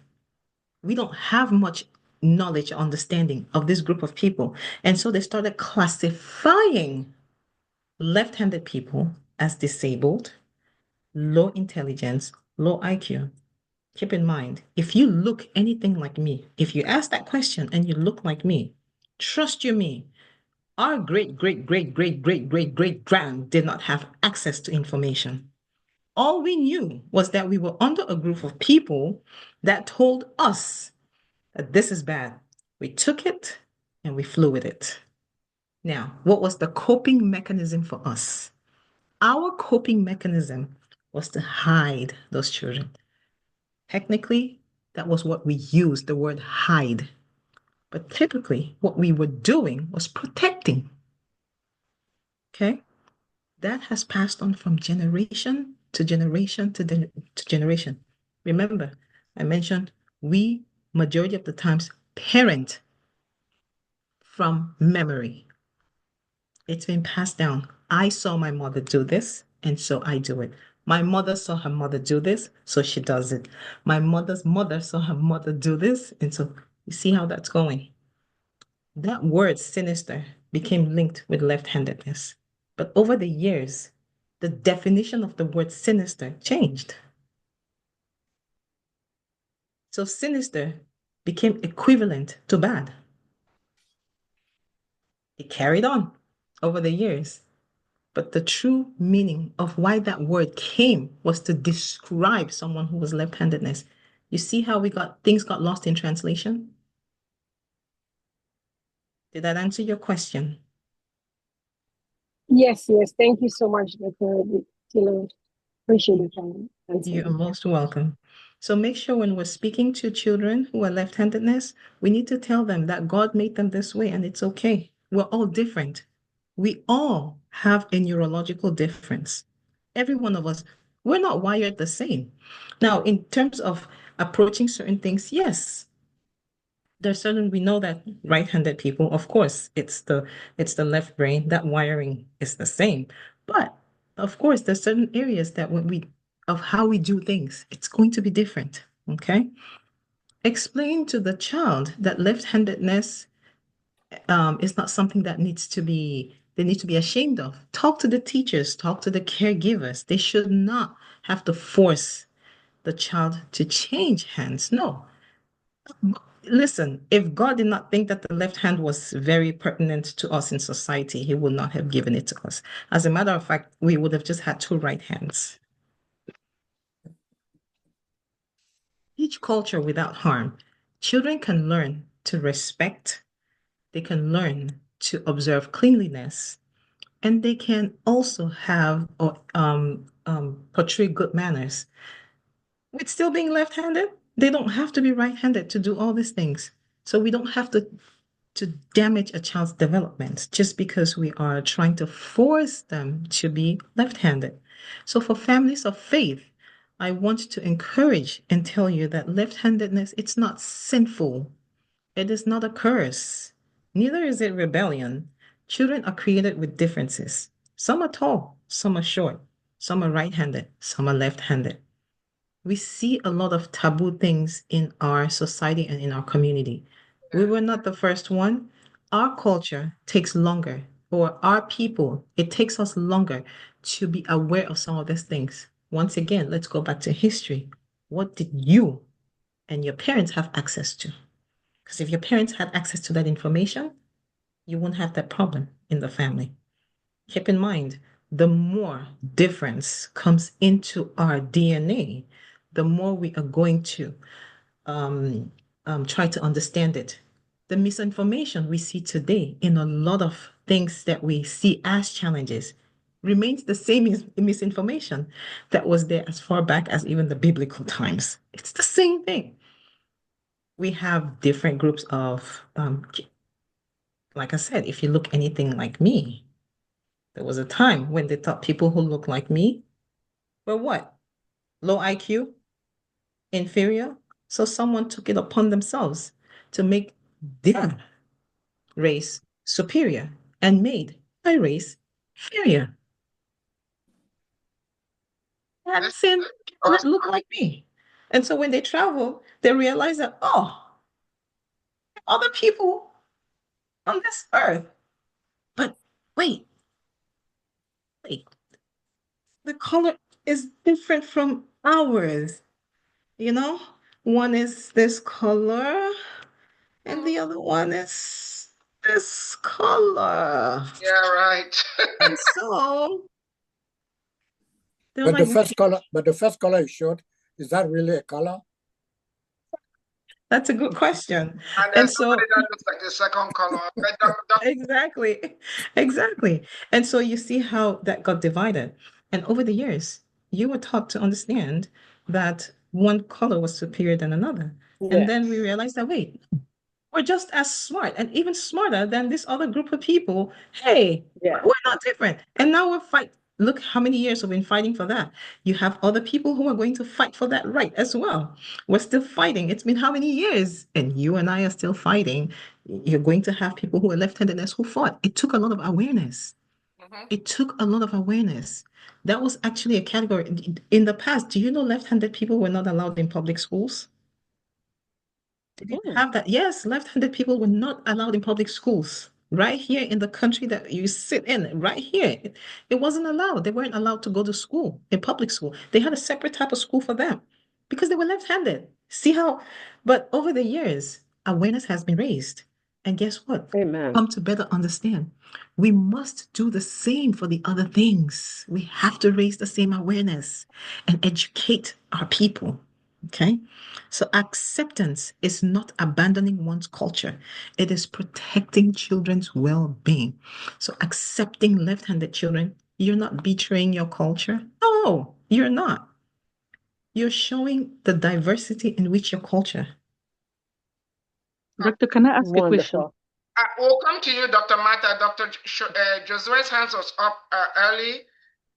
We don't have much knowledge or understanding of this group of people. And so they started classifying left-handed people as disabled, low intelligence, low IQ. Keep in mind, if you look anything like me, if you ask that question and you look like me, trust you me, our great did not have access to information. All we knew was that we were under a group of people that told us that this is bad. We took it and we flew with it. Now, what was the coping mechanism for us? Our coping mechanism was to hide those children. Technically, that was what we used, the word hide. But typically, what we were doing was protecting. Okay? That has passed on from generation to generation to generation. Remember, I mentioned we, majority of the times, parent from memory. It's been passed down. I saw my mother do this, and so I do it. My mother saw her mother do this, so she does it. My mother's mother saw her mother do this, and so you see how that's going. That word sinister became linked with left-handedness. But over the years, the definition of the word sinister changed. So sinister became equivalent to bad. It carried on over the years. But the true meaning of why that word came was to describe someone who was left-handedness. You see how things got lost in translation? Did that answer your question? Yes, yes. Thank you so much, Dr. Taylor. Appreciate it. You're most welcome. So make sure when we're speaking to children who are left-handedness, we need to tell them that God made them this way and it's okay. We're all different. We all have a neurological difference. Every one of us, we're not wired the same. Now, in terms of approaching certain things, yes, there's certain, we know that right-handed people, of course, it's the left brain, that wiring is the same. But of course, there's certain areas that of how we do things, it's going to be different. Okay. Explain to the child that left-handedness is not something that they need to be ashamed of. Talk to the teachers, talk to the caregivers. They should not have to force the child to change hands. No. listen, if God did not think that the left hand was very pertinent to us in society, he would not have given it to us. As a matter of fact, we would have just had two right hands. Each culture without harm. Children can learn to respect, they can learn to observe cleanliness, and they can also have or portray good manners. With still being left-handed, they don't have to be right-handed to do all these things. So we don't have to damage a child's development just because we are trying to force them to be left-handed. So for families of faith, I want to encourage and tell you that left-handedness, it's not sinful. It is not a curse. Neither is it rebellion. Children are created with differences. Some are tall, some are short, some are right-handed, some are left-handed. We see a lot of taboo things in our society and in our community. We were not the first one. Our culture takes longer, or our people, it takes us longer to be aware of some of these things. Once again, let's go back to history. What did you and your parents have access to? Because if your parents had access to that information, you wouldn't have that problem in the family. Keep in mind, the more difference comes into our DNA, the more we are going to try to understand it. The misinformation we see today in a lot of things that we see as challenges remains the same misinformation that was there as far back as even the biblical times. It's the same thing. We have different groups of, like I said, if you look anything like me, there was a time when they thought people who look like me were what? Low IQ, inferior. So someone took it upon themselves to make their race superior and made my race inferior. I hadn't seen people that look like me. And so when they travel, they realize that, oh, other people on this earth. But wait, the color is different from ours. You know, one is this color and the other one is this color. Yeah, right. And so they're But like, the first color you showed, is that really a color? that's a good question. And And there's so somebody that looks like the second color. exactly. And so you see how that got divided. And over the years, you were taught to understand that one color was superior than another. And then we realized that, wait, we're just as smart and even smarter than this other group of people. Hey, we're not different. And now we're fighting. Look how many years we've been fighting for that. You have other people who are going to fight for that right as well. We're still fighting. It's been how many years? And you and I are still fighting. You're going to have people who are left-handedness who fought. It took a lot of awareness. It took a lot of awareness. That was actually a category. In the past, do you know left-handed people were not allowed in public schools? They didn't have that. Yes, left-handed people were not allowed in public schools. Right here in the country that you sit in, right here, it wasn't allowed. They weren't allowed to go to school, in public school. They had a separate type of school for them because they were left-handed. See how, but over the years, awareness has been raised. And guess what? Amen. Come to better understand. We must do the same for the other things. We have to raise the same awareness and educate our people. Okay? So acceptance is not abandoning one's culture. It is protecting children's well-being. So accepting left-handed children, you're not betraying your culture. No, you're not. You're showing the diversity in which your culture. Doctor, can I ask a question? Wonderful. We'll come to you, Dr. Martha. Dr. Josue's hands was up early.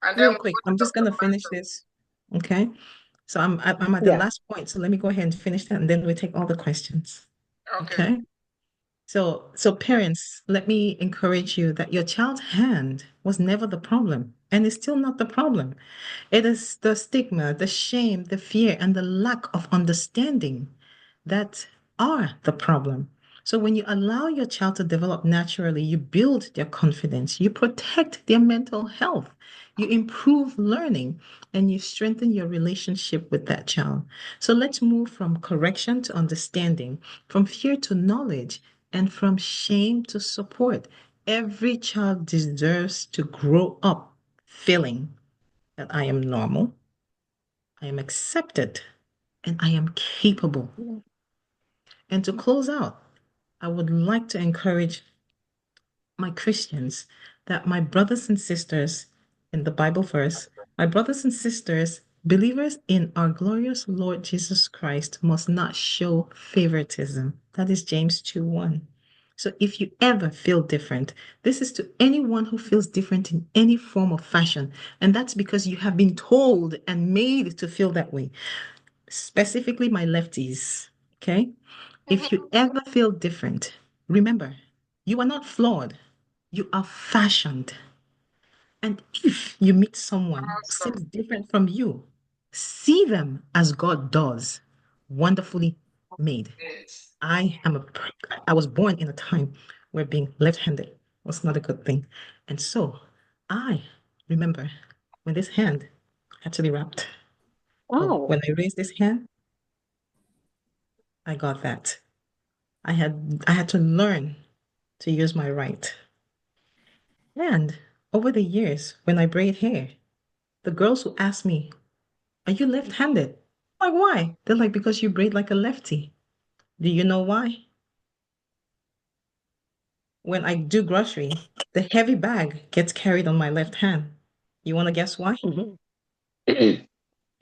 And then Real quick, I'm just going to finish this. Okay. So I'm at the last point. So let me go ahead and finish that and then we take all the questions. Okay. So parents, let me encourage you that your child's hand was never the problem and it's still not the problem. It is the stigma, the shame, the fear, and the lack of understanding that are the problem. So when you allow your child to develop naturally, you build their confidence, you protect their mental health, you improve learning, and you strengthen your relationship with that child. So let's move from correction to understanding, from fear to knowledge, and from shame to support. Every child deserves to grow up feeling that I am normal, I am accepted, and I am capable. And to close out, I would like to encourage my Christians that my brothers and sisters in the Bible verse, my brothers and sisters, believers in our glorious Lord Jesus Christ must not show favoritism. That is James 2:1. So if you ever feel different, this is to anyone who feels different in any form or fashion. And that's because you have been told and made to feel that way. Specifically, my lefties. Okay. If you ever feel different, remember, you are not flawed. You are fashioned. And if you meet someone who Awesome. seems different from you, see them as God does, wonderfully made. Yes. I was born in a time where being left-handed was not a good thing. And so I remember when this hand had to be wrapped. Oh, Oh, when I raised this hand, I got that. I had to learn to use my right. And over the years, when I braid hair, the girls who ask me, "Are you left-handed?" I'm like, why? They're like, because you braid like a lefty. Do you know why? When I do grocery, the heavy bag gets carried on my left hand. You want to guess why? mhm.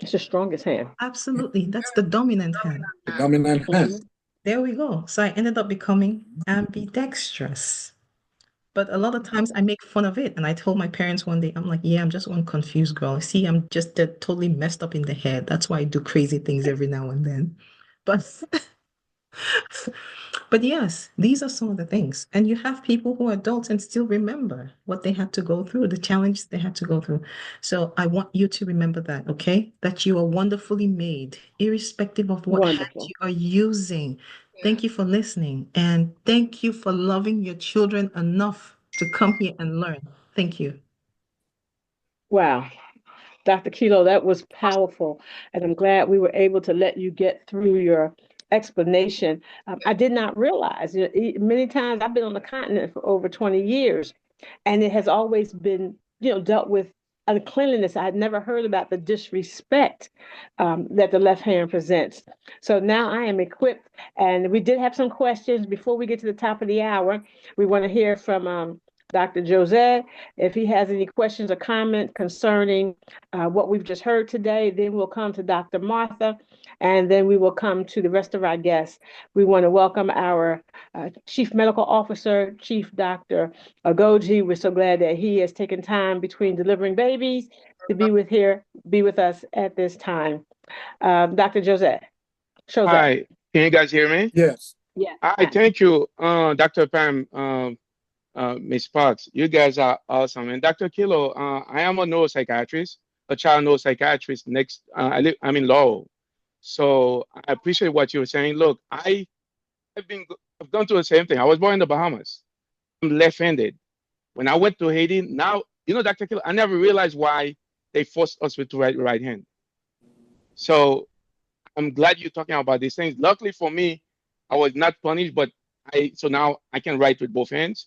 It's the strongest hand. Absolutely. That's the dominant hand. The dominant hand. Mhm. There we go. So I ended up becoming ambidextrous. But a lot of times I make fun of it. And I told my parents one day, I'm like, yeah, I'm just one confused girl. See, I'm just totally messed up in the head. That's why I do crazy things every now and then. But but yes, these are some of the things. And you have people who are adults and still remember what they had to go through, the challenges they had to go through. So I want you to remember that, okay? That you are wonderfully made, irrespective of what hand Wonderful. you are using. Yeah. Thank you for listening. And thank you for loving your children enough to come here and learn. Thank you. Wow. Dr. Kilo, that was powerful. And I'm glad we were able to let you get through your explanation. I did not realize, many times I've been on the continent for over 20 years, and it has always been, dealt with uncleanliness. I had never heard about the disrespect that the left hand presents. So now I am equipped, and we did have some questions before we get to the top of the hour. We want to hear from Dr. Jose, if he has any questions or comments concerning what we've just heard today. Then we'll come to Dr. Martha, and then we will come to the rest of our guests. We want to welcome our Chief Medical Officer, Chief Dr. Agoji. We're so glad that he has taken time between delivering babies to be with us at this time. Dr. Jose. Hi, can you guys hear me? Yes. Yeah. Hi, thank you, Dr. Pam, Ms. Potts. You guys are awesome. And Dr. Kilo, I am a neuropsychiatrist, a child neuropsychiatrist. I'm in Lowell. So I appreciate what you were saying. Look, I've gone through the same thing. I was born in the Bahamas. I'm left-handed. When I went to Haiti, now, Dr. Kilo, I never realized why they forced us to write right hand. So I'm glad you're talking about these things. Luckily for me, I was not punished, but so now I can write with both hands.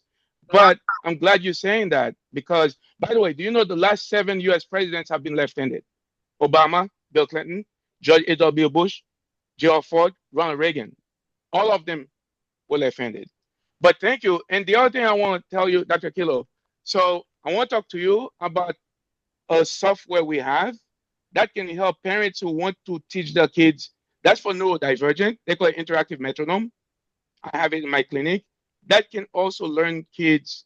But I'm glad you're saying that because, by the way, do you know the last 7 U.S. presidents have been left-handed? Obama, Bill Clinton, George H.W. Bush, Gerald Ford, Ronald Reagan. All of them were left-handed. But thank you. And the other thing I want to tell you, Dr. Kilo, so I want to talk to you about a software we have that can help parents who want to teach their kids. That's for neurodivergent. They call it interactive metronome. I have it in my clinic. That can also learn kids,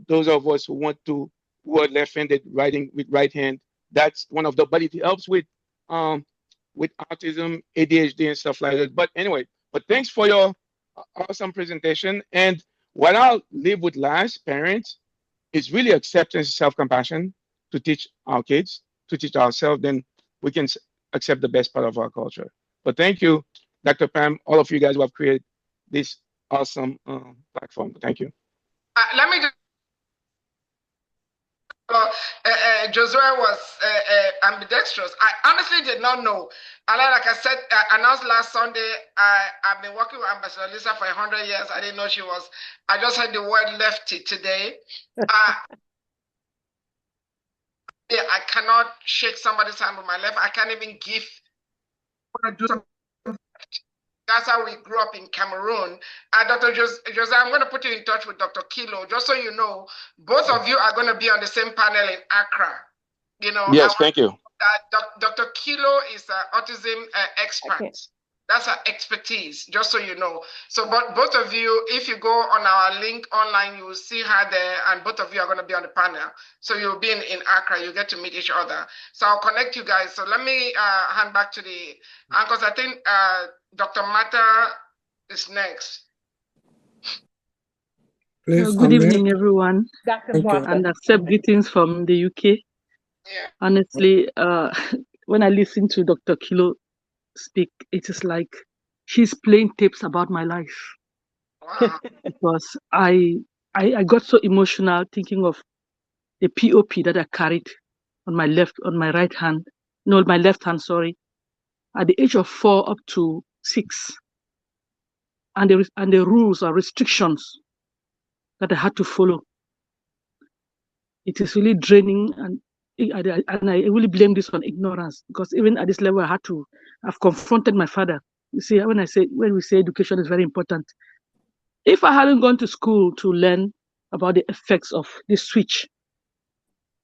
those of us who are left-handed writing with right hand. That's one of the, but it helps with autism, ADHD, and stuff like that. But anyway, thanks for your awesome presentation. And what I'll leave with last, parents, is really acceptance, self-compassion to teach our kids, to teach ourselves, then we can accept the best part of our culture. But thank you, Dr. Pam, all of you guys who have created this awesome platform. Thank you. Let me just. Josue was ambidextrous. I honestly did not know. And like I said, announced last Sunday, I've been working with Ambassador Lisa for 100 years. I didn't know she was. I just heard the word lefty today. Yeah, I cannot shake somebody's hand with my left. I can't even give. Do something. That's how we grew up in Cameroon. Dr. Jose, I'm going to put you in touch with Dr. Kilo, just so you know, both of you are going to be on the same panel in Accra. You know, yes, thank you. Dr. Kilo is an autism expert. Okay. That's her expertise, just so you know. So, but both of you, if you go on our link online, you will see her there, and both of you are going to be on the panel. So you'll be in Accra, you get to meet each other. So I'll connect you guys. So let me hand back to the uncles. I think Dr. Mata is next. Please, good evening, everyone, and accept greetings from the UK. Yeah. Honestly, when I listen to Dr. Kilo speak, it is like she's playing tapes about my life. Wow. Because I got so emotional thinking of the POP that I carried on my right hand, my left hand, sorry, at the age of 4 up to 6, and the rules or restrictions that I had to follow. It is really draining, and I really blame this on ignorance, because even at this level, I've confronted my father. You see, when we say education is very important, if I hadn't gone to school to learn about the effects of this switch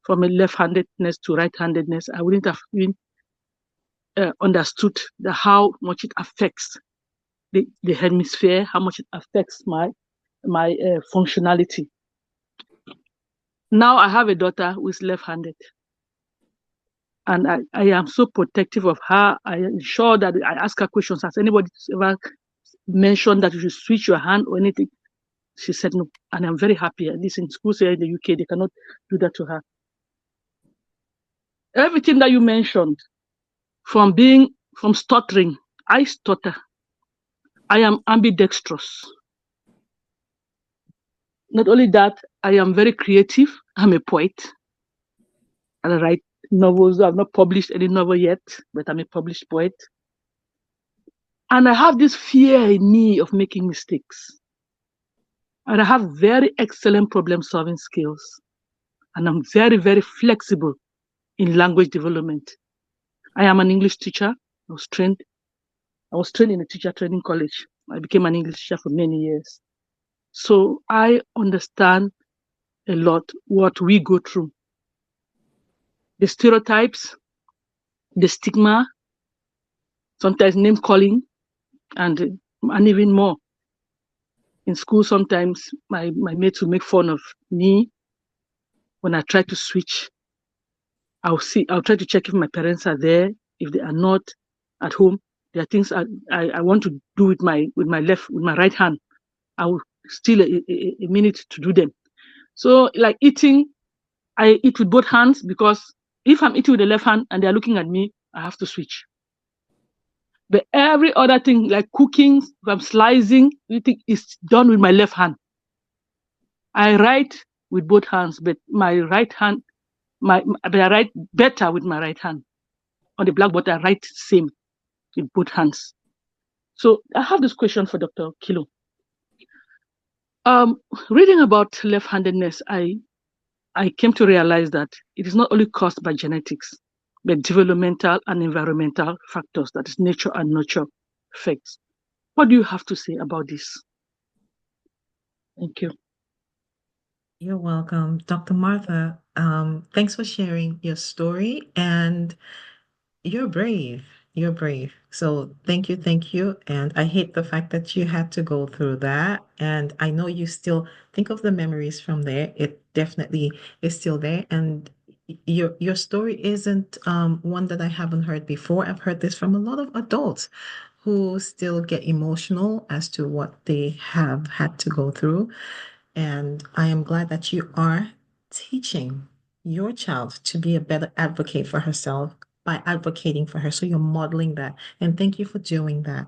from a left-handedness to right-handedness, I wouldn't have even understood how much it affects the hemisphere, how much it affects my functionality. Now I have a daughter who is left-handed, and I am so protective of her. I ensure that I ask her questions. Has anybody ever mentioned that you should switch your hand or anything? She said no, and I'm very happy. At least in schools here in the UK, they cannot do that to her. Everything that you mentioned, from stuttering, I stutter. I am ambidextrous. Not only that, I am very creative. I'm a poet. And I write novels. I've not published any novel yet, but I'm a published poet. And I have this fear in me of making mistakes. And I have very excellent problem-solving skills. And I'm very, very flexible in language development. I am an English teacher. I was trained in a teacher training college. I became an English teacher for many years. So I understand a lot what we go through. The stereotypes, the stigma, sometimes name calling, and even more. In school, sometimes my mates will make fun of me when I try to switch. I'll try to check if my parents are there. If they are not at home, there are things I want to do with my right hand. I will steal a minute to do them. So like eating, I eat with both hands, because if I'm eating with the left hand and they're looking at me, I have to switch. But every other thing, like cooking, if I'm slicing, everything is done with my left hand. I write with both hands, but my right hand, but I write better with my right hand. On the blackboard, I write same with both hands. So I have this question for Dr. Kilo. Reading about left-handedness, I came to realize that it is not only caused by genetics, but developmental and environmental factors, that is nature and nurture effects. What do you have to say about this? Thank you. You're welcome. Dr. Martha, thanks for sharing your story, and you're brave. You're brave. So thank you. And I hate the fact that you had to go through that. And I know you still think of the memories from there. It definitely is still there. And your story isn't one that I haven't heard before. I've heard this from a lot of adults who still get emotional as to what they have had to go through. And I am glad that you are teaching your child to be a better advocate for herself by advocating for her. So you're modeling that. And thank you for doing that.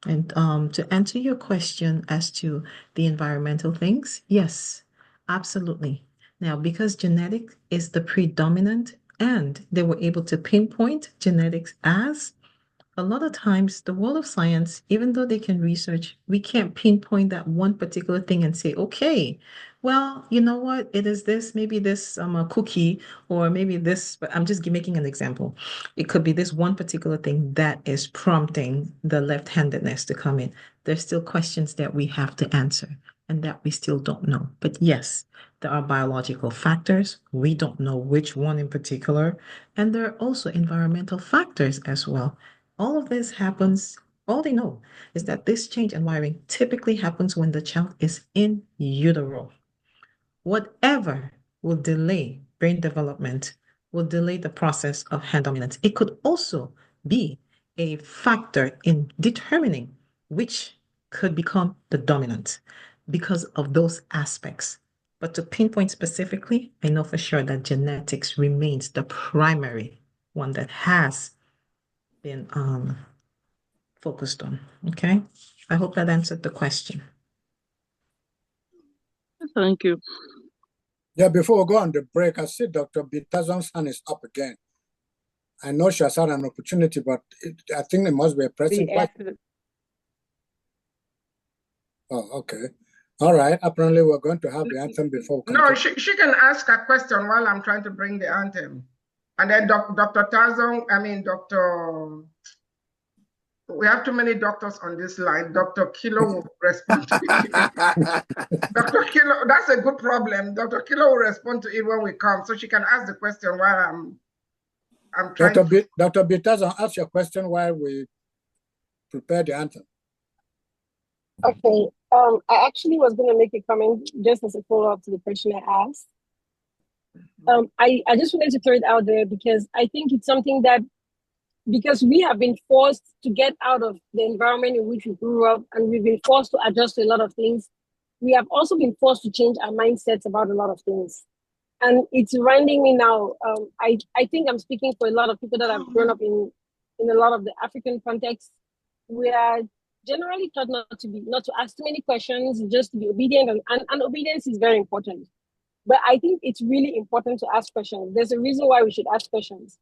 And to answer your question as to the environmental things, yes, absolutely. Now, because genetics is the predominant and they were able to pinpoint genetics as a lot of times the world of science, even though they can research, we can't pinpoint that one particular thing and say, okay, well, you know what, it is this, maybe this a cookie, or maybe this, but I'm just making an example. It could be this one particular thing that is prompting the left-handedness to come in. There's still questions that we have to answer and that we still don't know. But yes, there are biological factors. We don't know which one in particular. And there are also environmental factors as well. All of this happens, all they know is that this change in wiring typically happens when the child is in utero. Whatever will delay brain development will delay the process of hand dominance. It could also be a factor in determining which could become the dominant because of those aspects. But to pinpoint specifically, I know for sure that genetics remains the primary one that has been focused on. Okay, I hope that answered the question. Thank you. Yeah, before we go on the break, I see Dr. Bitazon's hand is up again. I know she has had an opportunity, but I think it must be a pressing question. Oh, okay. All right. Apparently, we're going to have the anthem before we No, she can ask a question while I'm trying to bring the anthem. And then Dr. Tazon, we have too many doctors on this line. Dr. Kilo will respond to it. Dr. Kilo, that's a good problem. Dr. Kilo will respond to it when we come. So she can ask the question while I'm trying Dr. Bitazon, ask your question while we prepare the anthem. Okay. I actually was going to make a comment just as a follow-up to the question I asked. I just wanted to throw it out there because I think it's something that, because we have been forced to get out of the environment in which we grew up, and we've been forced to adjust to a lot of things, we have also been forced to change our mindsets about a lot of things. And it's reminding me now, I think I'm speaking for a lot of people that have grown up in a lot of the African context. We are generally taught not to ask too many questions, just to be obedient, and obedience is very important. But I think it's really important to ask questions. There's a reason why we should ask questions.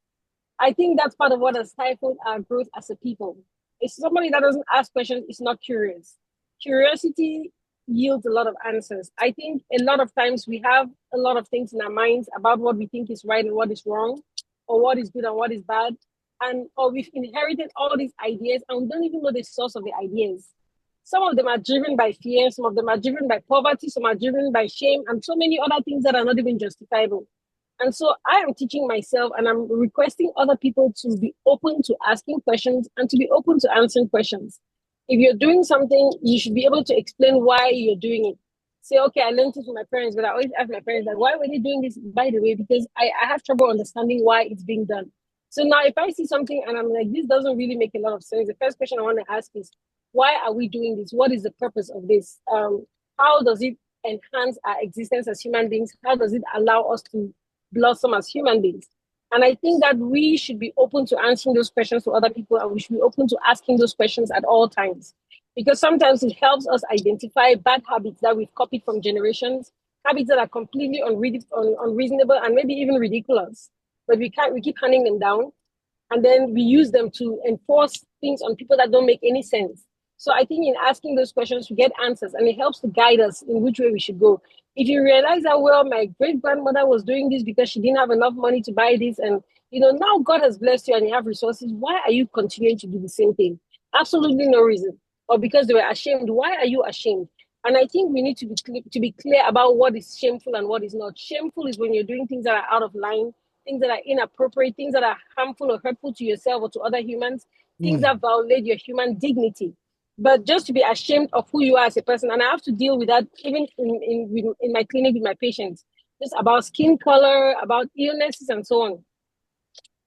I think that's part of what has stifled our growth as a people. If somebody that doesn't ask questions is not curious. Curiosity yields a lot of answers. I think a lot of times we have a lot of things in our minds about what we think is right and what is wrong, or what is good and what is bad. Or we've inherited all these ideas and we don't even know the source of the ideas. Some of them are driven by fear, some of them are driven by poverty, some are driven by shame, and so many other things that are not even justifiable. And so I am teaching myself and I'm requesting other people to be open to asking questions and to be open to answering questions. If you're doing something, you should be able to explain why you're doing it. Say, okay, I learned it from my parents, but I always ask my parents, like, why were they doing this, by the way? Because I have trouble understanding why it's being done. So now if I see something and I'm like, this doesn't really make a lot of sense, the first question I want to ask is, why are we doing this? What is the purpose of this? How does it enhance our existence as human beings? How does it allow us to blossom as human beings? And I think that we should be open to answering those questions to other people, and we should be open to asking those questions at all times. Because sometimes it helps us identify bad habits that we've copied from generations, habits that are completely unreasonable and maybe even ridiculous. But we keep handing them down, and then we use them to enforce things on people that don't make any sense. So I think in asking those questions, we get answers, and it helps to guide us in which way we should go. If you realize that, well, my great-grandmother was doing this because she didn't have enough money to buy this, and now God has blessed you and you have resources, why are you continuing to do the same thing? Absolutely no reason. Or because they were ashamed, why are you ashamed? And I think we need to be clear about what is shameful and what is not. Shameful is when you're doing things that are out of line, things that are inappropriate, things that are harmful or hurtful to yourself or to other humans, things that violate your human dignity. But just to be ashamed of who you are as a person, and I have to deal with that even in my clinic with my patients, just about skin color, about illnesses and so on.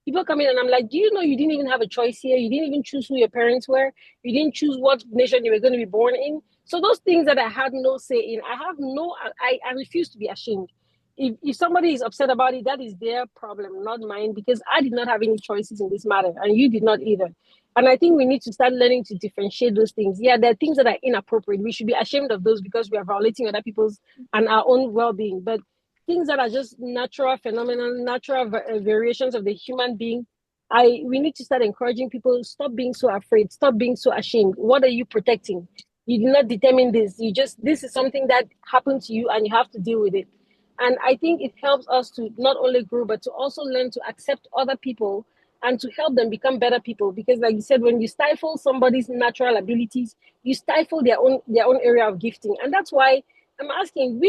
People come in and I'm like, do you know you didn't even have a choice here? You didn't even choose who your parents were. You didn't choose what nation you were going to be born in. So those things that I had no say in, I refuse to be ashamed. If somebody is upset about it, that is their problem, not mine, because I did not have any choices in this matter, and you did not either. And I think we need to start learning to differentiate those things. Yeah, there are things that are inappropriate. We should be ashamed of those because we are violating other people's and our own well-being. But things that are just natural phenomena, natural variations of the human being, we need to start encouraging people, stop being so afraid, stop being so ashamed. What are you protecting? You did not determine this. This is something that happened to you and you have to deal with it. And I think it helps us to not only grow, but to also learn to accept other people and to help them become better people. Because like you said, when you stifle somebody's natural abilities, you stifle their own area of gifting. And that's why I'm asking,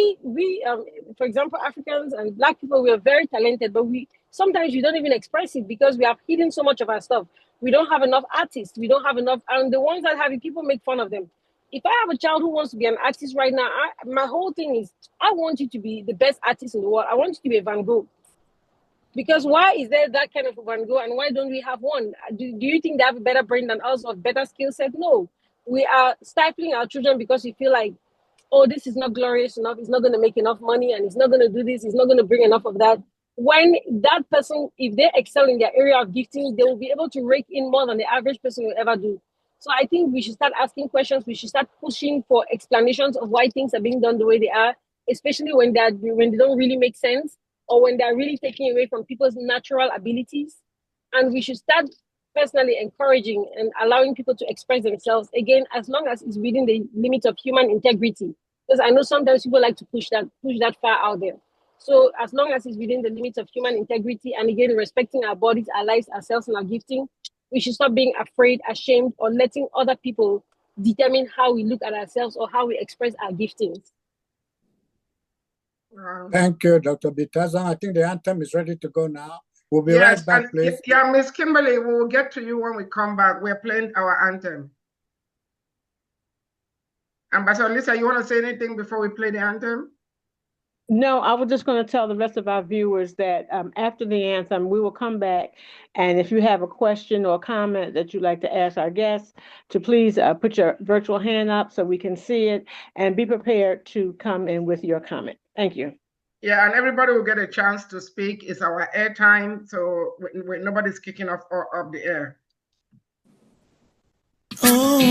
for example, Africans and Black people, we are very talented, but sometimes we don't even express it because we have hidden so much of our stuff. We don't have enough artists. We don't have enough, and the ones that have it, people make fun of them. If I have a child who wants to be an artist right now, my whole thing is, I want you to be the best artist in the world. I want you to be a Van Gogh. Because why is there that kind of Van Gogh and why don't we have one? Do you think they have a better brain than us or better skill set? No. We are stifling our children because we feel like, oh, this is not glorious enough. It's not going to make enough money and it's not going to do this. It's not going to bring enough of that. When that person, if they excel in their area of gifting, they will be able to rake in more than the average person will ever do. So I think we should start asking questions. We should start pushing for explanations of why things are being done the way they are, especially when they don't really make sense or when they're really taking away from people's natural abilities. And we should start personally encouraging and allowing people to express themselves, again, as long as it's within the limits of human integrity. Because I know sometimes people like to push that far out there. So as long as it's within the limits of human integrity and again, respecting our bodies, our lives, ourselves, and our gifting, we should stop being afraid, ashamed, or letting other people determine how we look at ourselves or how we express our giftings. Thank you, Dr. Bitazan. I think the anthem is ready to go now. We'll be right back, please. Yeah, Miss Kimberly, we'll get to you when we come back. We're playing our anthem. Ambassador Lisa, you want to say anything before we play the anthem? No, I was just going to tell the rest of our viewers that after the anthem, we will come back. And if you have a question or comment that you'd like to ask our guests, to please put your virtual hand up so we can see it and be prepared to come in with your comment. Thank you. Yeah, and everybody will get a chance to speak. It's our airtime, so nobody's kicking off the air. Oh,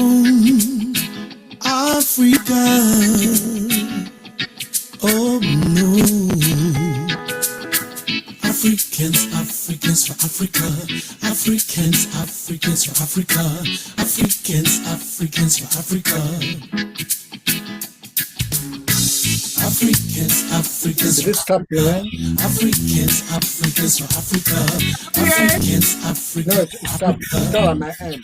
Africa. Oh no, Africans for Africa, Africans for Africa, Africans for Africa, Africans Did it stop playing? Africans for Africa, Africans No, it stopped. It's still on my end.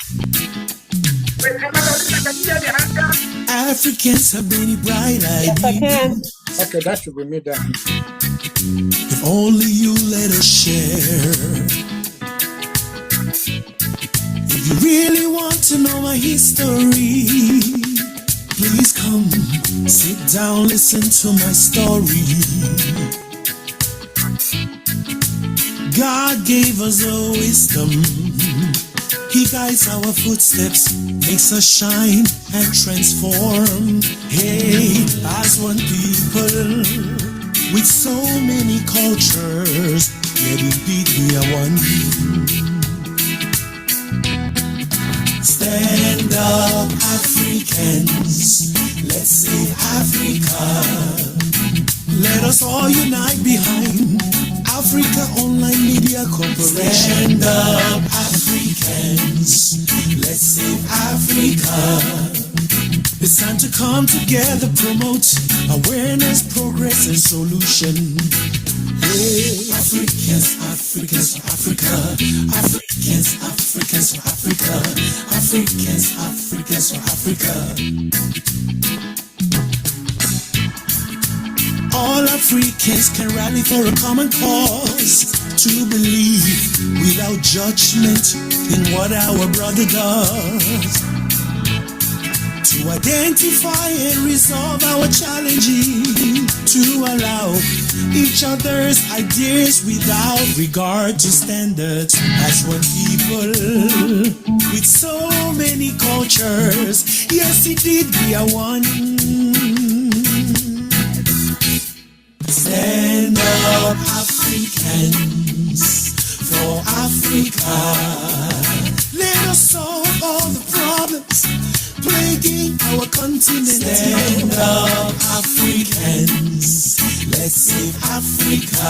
Africans have many bright ideas. Yes, I can. Okay, that should be me then. If only you let us share. If you really want to know my history, please come, sit down, listen to my story. God gave us a wisdom. He guides our footsteps, makes us shine and transform. Hey, as one people, with so many cultures, yet indeed we are one. Stand up, Africans, let's save Africa. Let us all unite behind Africa Online Media Corporation. Stand up, Africans, let's save Africa. It's time to come together, promote awareness, progress, and solution. Hey, Africans for Africa, Africans for Africa, Africans for Africa. All Africans can rally for a common cause, to believe without judgment in what our brother does, to identify and resolve our challenges, to allow each other's ideas without regard to standards, as one people with so many cultures. Yes, indeed, we are one. Stand up, Africans, for Africa. Let us all begging our continent. Stand up, Africans. Let's save Africa.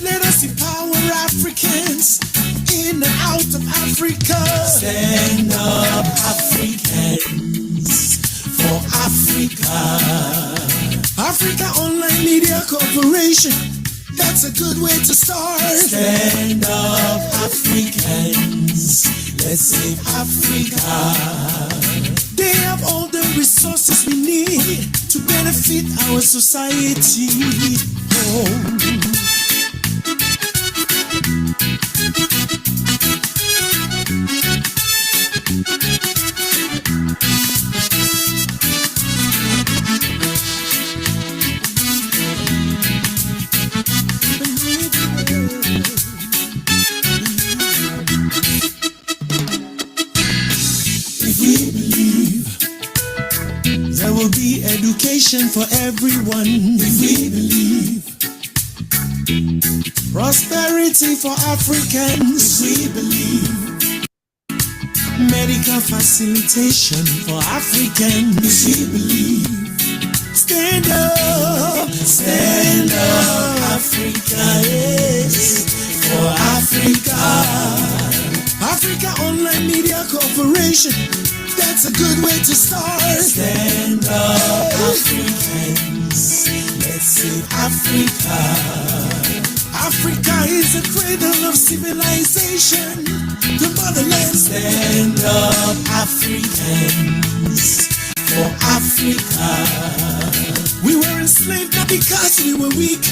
Let us empower Africans in and out of Africa. Stand up, Africans, for Africa. Africa Online Media Corporation, that's a good way to start. Stand up, Africans. Let's save Africa. They have all the resources we need to benefit our society. Oh. Education for everyone. If we believe prosperity for Africans, if we believe medical facilitation for Africans, if we believe stand up, Africa, yes, for Africa. Africa Online Media Corporation, that's a good way to start. Stand up, Africans. Let's save Africa. Africa is the cradle of civilization, the motherland. Stand up, Africans, for Africa. We were enslaved not because we were weak,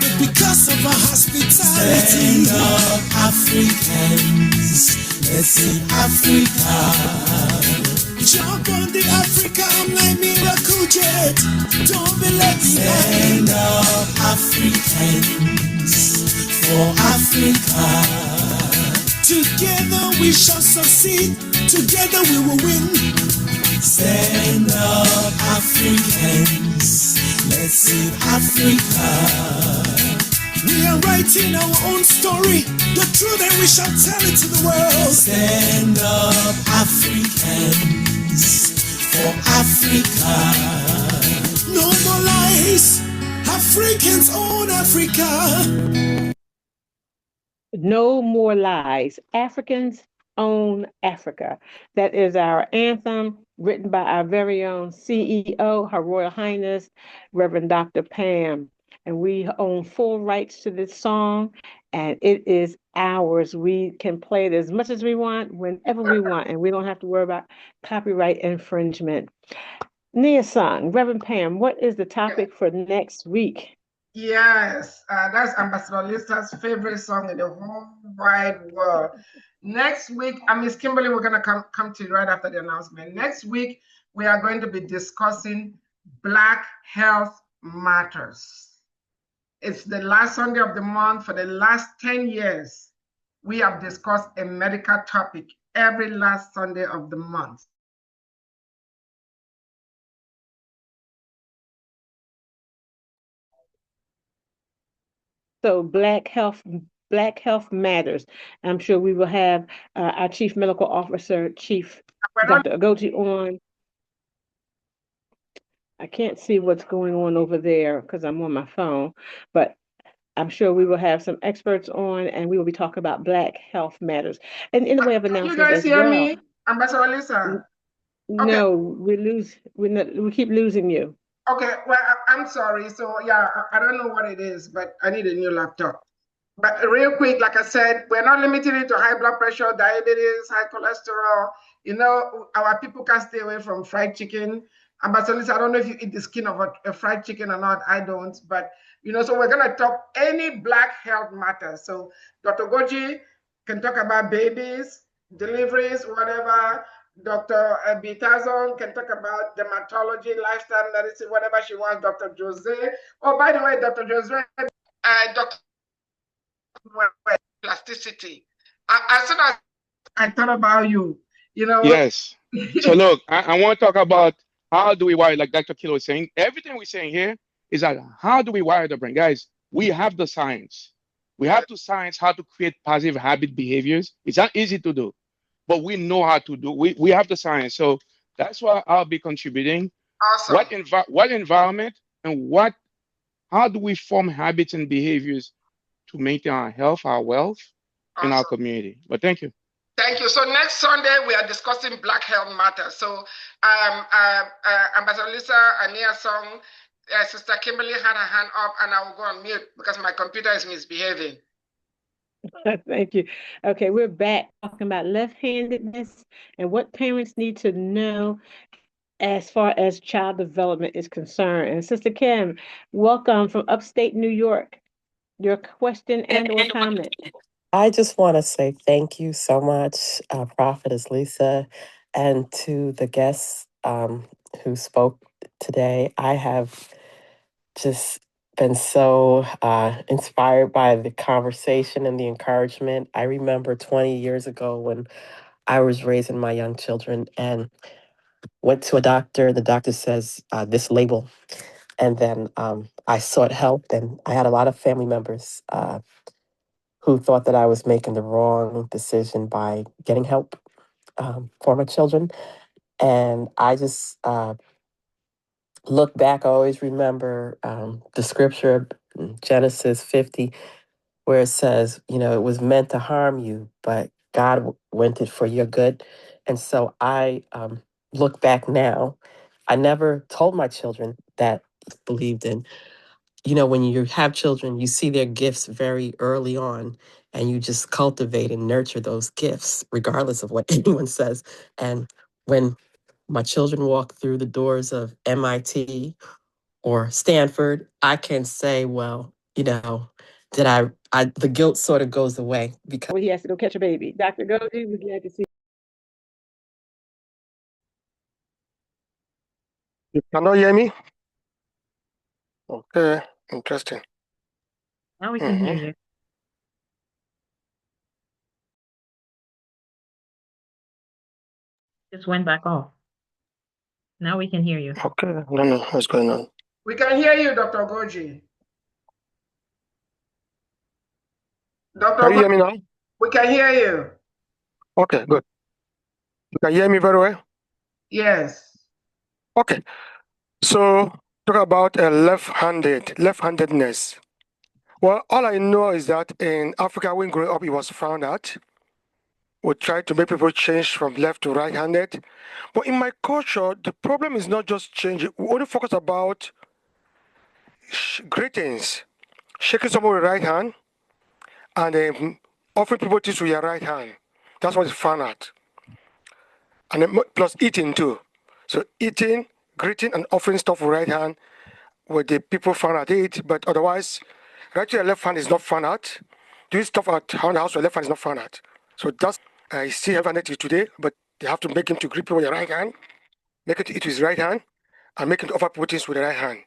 but because of our hospitality. Stand up, Africans. Let's save Africa. Jump on the Africa Online Miracle Jet. Don't be left behind. Stand up, Africans, for Africa. Together we shall succeed. Together we will win. Stand up, Africans. Let's save Africa. We are writing our own story, the truth, and we shall tell it to the world. Stand up, Africans, for Africa. No more lies. Africans own Africa. No more lies. Africans own Africa. That is our anthem, written by our very own CEO, Her Royal Highness, Reverend Dr. Pam. And we own full rights to this song, and it is ours. We can play it as much as we want, whenever we want, and we don't have to worry about copyright infringement. Nia-san, Reverend Pam, what is the topic for next week? Yes, that's Ambassador Lisa's favorite song in the whole wide world. Next week, Miss Kimberly, we're going to come to you right after the announcement. Next week, we are going to be discussing Black Health Matters. It's the last Sunday of the month. For the last 10 years, we have discussed a medical topic every last Sunday of the month. So Black Health Matters. I'm sure we will have our Chief Medical Officer, Chief Dr. Agoji, on. I can't see what's going on over there because I'm on my phone, but I'm sure we will have some experts on, and we will be talking about Black Health Matters. And in the way of announcement, you guys hear me, Ambassador Lisa? No, we keep losing you. Okay, well, I'm sorry. So yeah, I don't know what it is, but I need a new laptop. But real quick, like I said, we're not limiting it to high blood pressure, diabetes, high cholesterol. You know, our people can stay away from fried chicken. Ambassador Lisa, I don't know if you eat the skin of a fried chicken or not. I don't, but you know, so we're gonna talk any Black health matter. So Dr. Goji can talk about babies, deliveries, whatever. Dr. Bitazon can talk about dermatology, lifestyle medicine, whatever she wants. Dr. Jose. Oh, by the way, Dr. Jose, Dr. Plasticity. As soon as I thought about you, you know. Yes. So look, I want to talk about how do we wire, like Dr. Kilo was saying. Everything we're saying here is that how do we wire the brain? Guys, we have the science. We have to science how to create positive habit behaviors. It's not easy to do, but we know how to do. We have the science. So That's why I'll be contributing. Awesome. What environment and how do we form habits and behaviors to maintain our health, our wealth, in our community? But thank you. Thank you. So next Sunday, we are discussing Black Health Matters. So Ambassador Lisa Ania Song, Sister Kimberly had her hand up, and I will go on mute because my computer is misbehaving. Thank you. Okay, we're back talking about left-handedness and what parents need to know as far as child development is concerned. And Sister Kim, welcome from upstate New York. Your question and or comment. I just want to say thank you so much, Prophetess Lisa, and to the guests who spoke today. I have just been so inspired by the conversation and the encouragement. I remember 20 years ago when I was raising my young children and went to a doctor. The doctor says, this label. And then I sought help, and I had a lot of family members who thought that I was making the wrong decision by getting help for my children. And I just look back, I always remember the scripture, Genesis 50, where it says, it was meant to harm you, but God meant it for your good. And so I look back now. I never told my children that I believed in. When you have children, you see their gifts very early on, and you just cultivate and nurture those gifts, regardless of what anyone says. And when my children walk through the doors of MIT or Stanford, I can say, well, that the guilt sort of goes away because he has to go catch a baby. Dr. Goji, we're glad to see you. Cannot hear me? Okay, interesting. Now we can hear you. Just went back off. Now we can hear you. Okay, I don't know what's going on. We can hear you, Dr. Goji. Dr. Can you hear me now? We can hear you. Okay, good. You can hear me very well? Yes. Okay. So talk about left-handedness. Well, all I know is that in Africa, when growing up, it was found out. We try to make people change from left to right-handed. But in my culture, the problem is not just changing. We only focus about greetings, shaking someone with the right hand, and offering people things with your right hand. That's what is found out. And then plus eating too. So eating, greeting, and offering stuff with right hand, where the people found out it, but otherwise, right to your left hand is not found out. Doing stuff at the house with left hand is not found out. So that's I still have an attitude today, but they have to make him to grip people with your right hand, make it to eat with his right hand, and make him to offer people things with the right hand.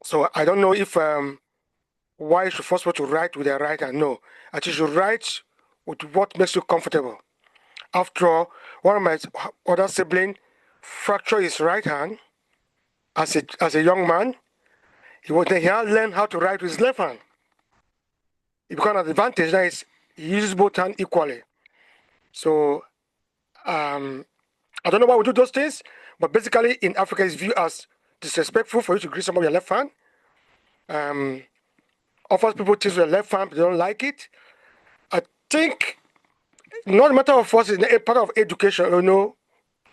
So I don't know if why you should force people to write with their right hand. No, I think you should write with what makes you comfortable. After all, one of my other siblings fractured his right hand as a young man. He had learned how to write with his left hand. It became an advantage that he uses both hands equally. So I don't know why we do those things, but basically in Africa it's viewed as disrespectful for you to greet someone with your left hand. Offers people things with their left hand, but they don't like it. I think not a matter of us, it's a part of education,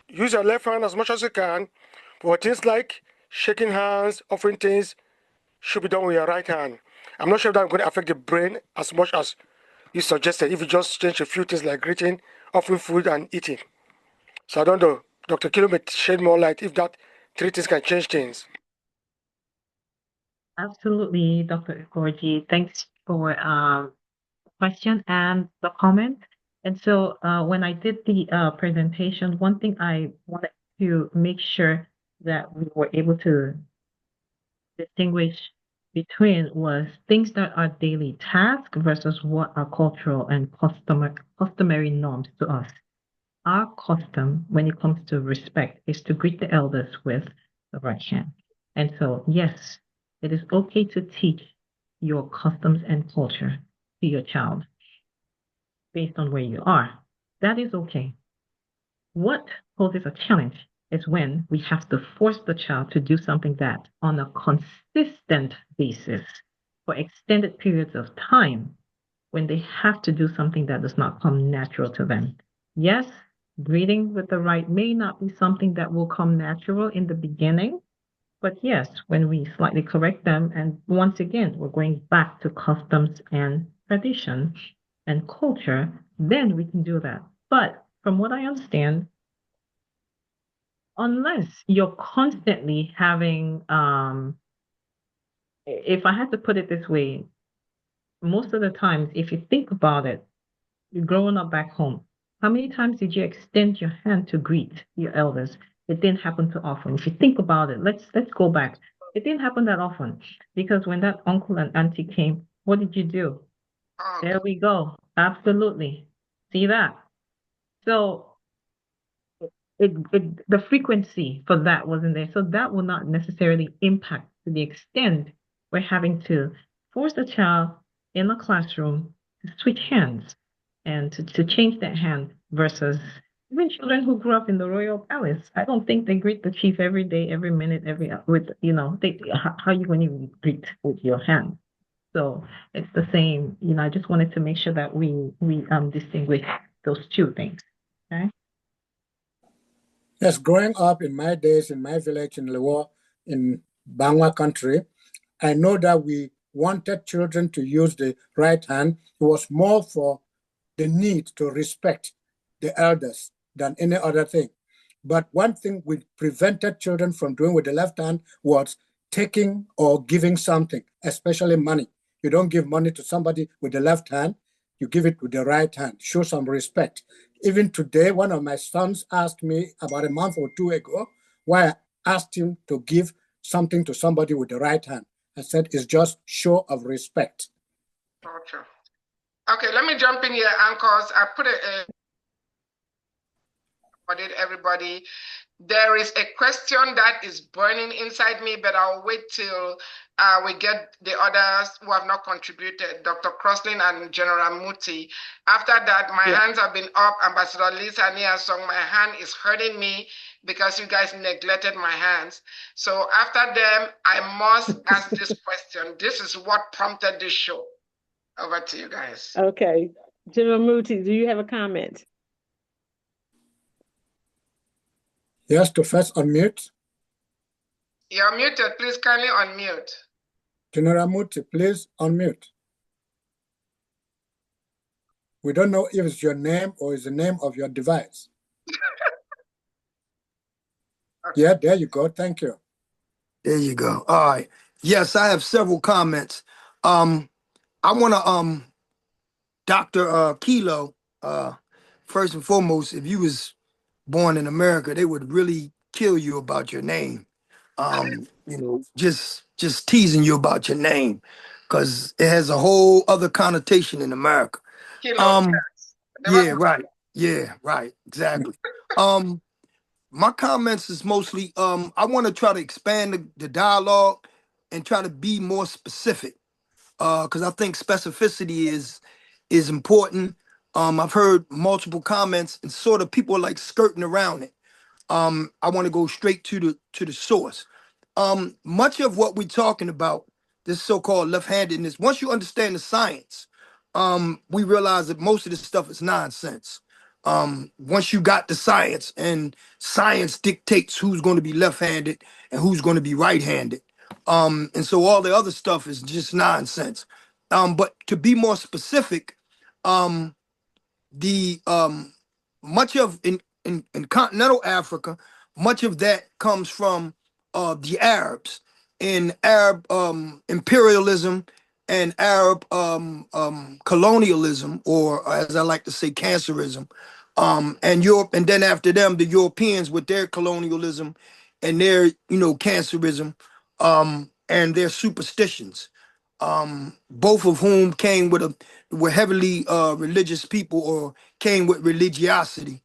use your left hand as much as you can. But things like shaking hands, offering things should be done with your right hand. I'm not sure if that's going to affect the brain as much as you suggested, if you just change a few things like greeting, offering food, and eating. So I don't know. Dr. Kilo may shed more light if that three things can change things. Absolutely, Dr. Gorgie. Thanks for the question and the comment. And so when I did the presentation, one thing I wanted to make sure that we were able to distinguish between was things that are daily tasks versus what are cultural and customary norms to us. Our custom when it comes to respect is to greet the elders with the right hand. And so, yes, it is okay to teach your customs and culture to your child based on where you are. That is okay. What poses a challenge is when we have to force the child to do something that, on a consistent basis, for extended periods of time, when they have to do something that does not come natural to them. Yes, breathing with the right may not be something that will come natural in the beginning, but yes, when we slightly correct them, and once again, we're going back to customs and tradition and culture, then we can do that. But from what I understand, unless you're constantly having, if I had to put it this way, most of the times, if you think about it, you're growing up back home, how many times did you extend your hand to greet your elders? It didn't happen too often. If you think about it, let's go back. It didn't happen that often because when that uncle and auntie came, what did you do? There we go. Absolutely. See that? So the frequency for that wasn't there. So that will not necessarily impact to the extent we're having to force a child in a classroom to switch hands and to change that hand versus even children who grew up in the royal palace. I don't think they greet the chief every day, every minute, with how are you going to greet with your hand? So it's the same. I just wanted to make sure that we distinguish those two things. Okay. Yes, growing up in my days in my village in Lewa, in Bangwa country, I know that we wanted children to use the right hand. It was more for the need to respect the elders than any other thing. But one thing we prevented children from doing with the left hand was taking or giving something, especially money. You don't give money to somebody with the left hand, you give it with the right hand. Show some respect. Even today, one of my sons asked me about a month or two ago why I asked him to give something to somebody with the right hand. I said it's just show of respect. Okay. Okay, let me jump in here, anchors. I put it everybody. There is a question that is burning inside me, but I'll wait till we get the others who have not contributed, Dr. Crosslin and General Muti. After that, my hands have been up. Ambassador Lisa Nia-Song, my hand is hurting me because you guys neglected my hands. So after them, I must ask this question. This is what prompted this show. Over to you guys. Okay. General Muti, do you have a comment? Yes, to first unmute. You're muted. Please kindly unmute. General Muti, please unmute. We don't know if it's your name or it's the name of your device. Okay. Yeah, there you go. Thank you. There you go. All right. Yes, I have several comments. I want to, Dr. Kilo, first and foremost, if you was born in America, they would really kill you about your name. Just teasing you about your name, because it has a whole other connotation in America. Kilo, yeah, right. Yeah, right. Exactly. My comments is mostly, I want to try to expand the dialogue and try to be more specific, because I think specificity is important. I've heard multiple comments and sort of people are like skirting around it. I want to go straight to the source. Much of what we're talking about, this so-called left-handedness, once you understand the science, we realize that most of this stuff is nonsense. Once you got the science, and science dictates who's going to be left-handed and who's going to be right-handed. And so all the other stuff is just nonsense. But to be more specific, the much of in continental Africa, much of that comes from the Arabs, in Arab imperialism and Arab colonialism, or as I like to say, cancerism, and Europe, and then after them, the Europeans with their colonialism and their cancerism, and their superstitions, both of whom were heavily religious people, or came with religiosity,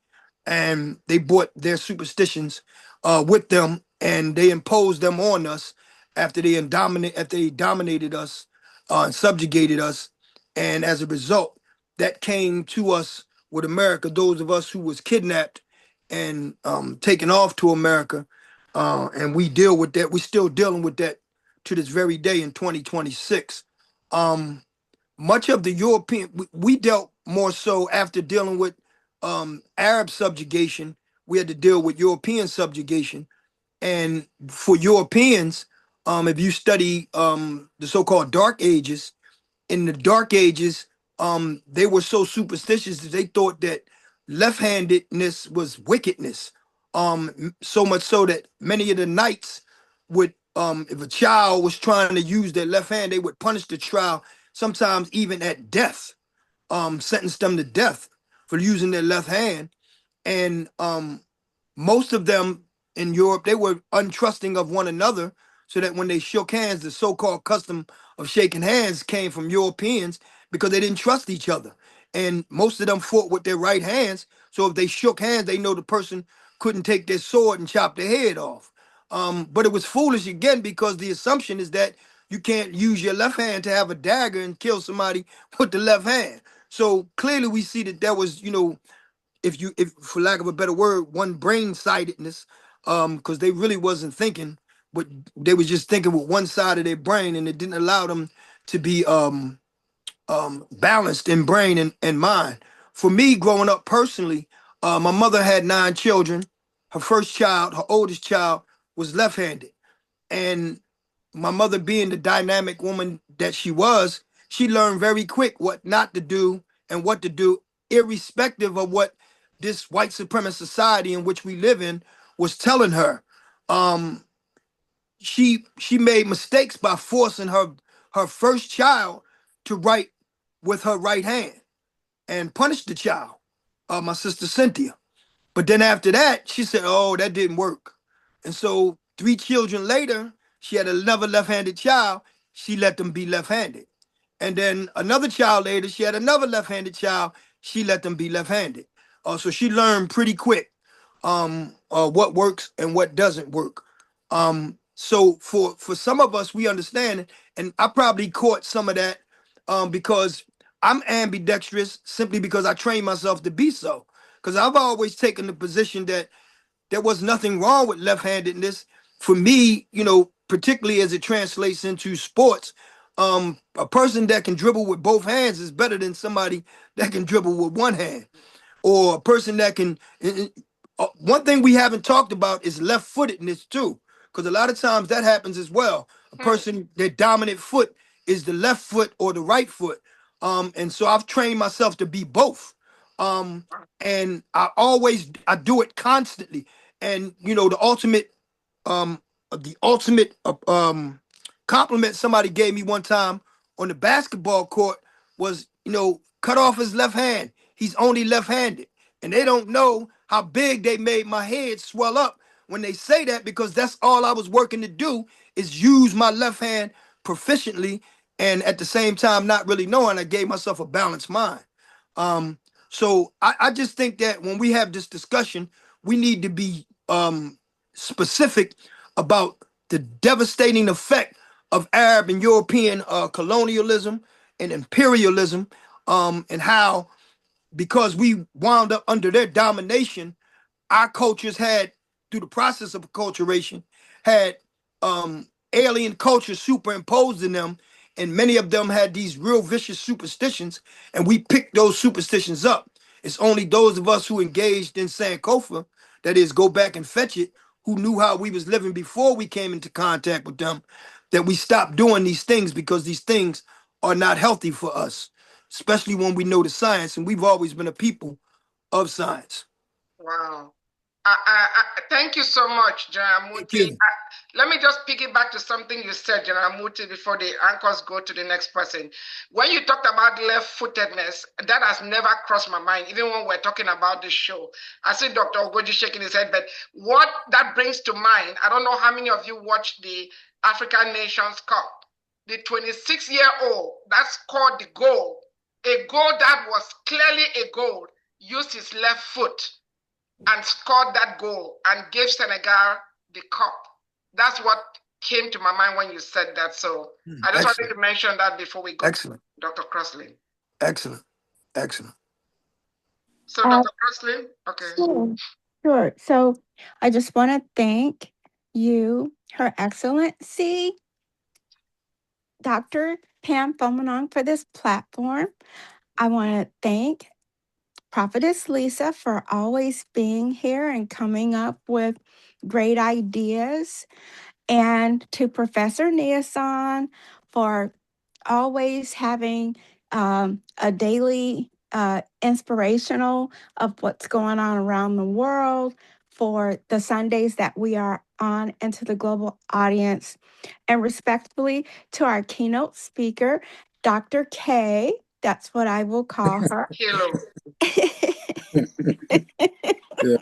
and they brought their superstitions with them, and they imposed them on us after they dominated us and subjugated us. And as a result, that came to us with America, those of us who was kidnapped and taken off to America. And we deal with that. We're still dealing with that to this very day in 2026. Much of the European, we dealt more so after dealing with Arab subjugation. We had to deal with European subjugation. And for Europeans, if you study the so-called Dark Ages, in the Dark Ages, they were so superstitious that they thought that left-handedness was wickedness. So much so that many of the knights would, if a child was trying to use their left hand, they would punish the child, sometimes even at death, sentence them to death for using their left hand. And most of them in Europe, they were untrusting of one another, so that when they shook hands, the so-called custom of shaking hands came from Europeans because they didn't trust each other. And most of them fought with their right hands. So if they shook hands, they know the person couldn't take their sword and chop their head off. But it was foolish again, because the assumption is that you can't use your left hand to have a dagger and kill somebody with the left hand. So clearly we see that there was, if for lack of a better word, one brain-sidedness, because they really wasn't thinking, but they was just thinking with one side of their brain, and it didn't allow them to be balanced in brain and mind. For me, growing up personally, my mother had 9 children. Her first child, her oldest child, was left-handed. And my mother, being the dynamic woman that she was, she learned very quick what not to do and what to do, irrespective of what this white supremacist society in which we live in was telling her. She made mistakes by forcing her first child to write with her right hand and punished the child, my sister Cynthia. But then after that, she said, oh, that didn't work. And so 3 children later, she had another left-handed child. She let them be left-handed. And then another child later, she had another left-handed child. She let them be left-handed. So she learned pretty quick what works and what doesn't work. So for some of us, we understand it. And I probably caught some of that because I'm ambidextrous simply because I trained myself to be so. Because I've always taken the position that there was nothing wrong with left-handedness. For me, particularly as it translates into sports, a person that can dribble with both hands is better than somebody that can dribble with one hand. Or a person that can... one thing we haven't talked about is left-footedness too, because a lot of times that happens as well. A person, their dominant foot is the left foot or the right foot. And so I've trained myself to be both. And I do it constantly. And the ultimate compliment somebody gave me one time on the basketball court was, cut off his left hand. He's only left-handed. And they don't know how big they made my head swell up when they say that, because that's all I was working to do, is use my left hand proficiently, and at the same time not really knowing, I gave myself a balanced mind. So I just think that when we have this discussion, we need to be specific about the devastating effect of Arab and European colonialism and imperialism, and how, because we wound up under their domination, our cultures had, through the process of acculturation, had alien cultures superimposed in them, and many of them had these real vicious superstitions, and we picked those superstitions up. It's only those of us who engaged in Sankofa, that is, go back and fetch it, who knew how we was living before we came into contact with them, that we stopped doing these things, because these things are not healthy for us, especially when we know the science, and we've always been a people of science. Wow. Thank you so much, Janamuti. Let me just piggyback to something you said, Janamuti, before the anchors go to the next person. When you talked about left-footedness, that has never crossed my mind, even when we're talking about this show. I see Dr. Ogoji shaking his head, but what that brings to mind, I don't know how many of you watched the African Nations Cup. The 26-year-old that scored the goal, a goal that was clearly a goal, used his left foot and scored that goal and gave Senegal the cup. That's what came to my mind when you said that. So I just wanted to mention that before we go to Dr. Crossley. Excellent. So Dr. Crossley, okay. So, Sure. So I just want to thank you, Her Excellency, Dr. Pam Fomenong, for this platform. I want to thank Prophetess Lisa for always being here and coming up with great ideas, and to Professor Niasan for always having a daily inspirational of what's going on around the world for the Sundays that we are on, and to the global audience. And respectfully to our keynote speaker, Dr. K, that's what I will call her. Kilo. Yeah,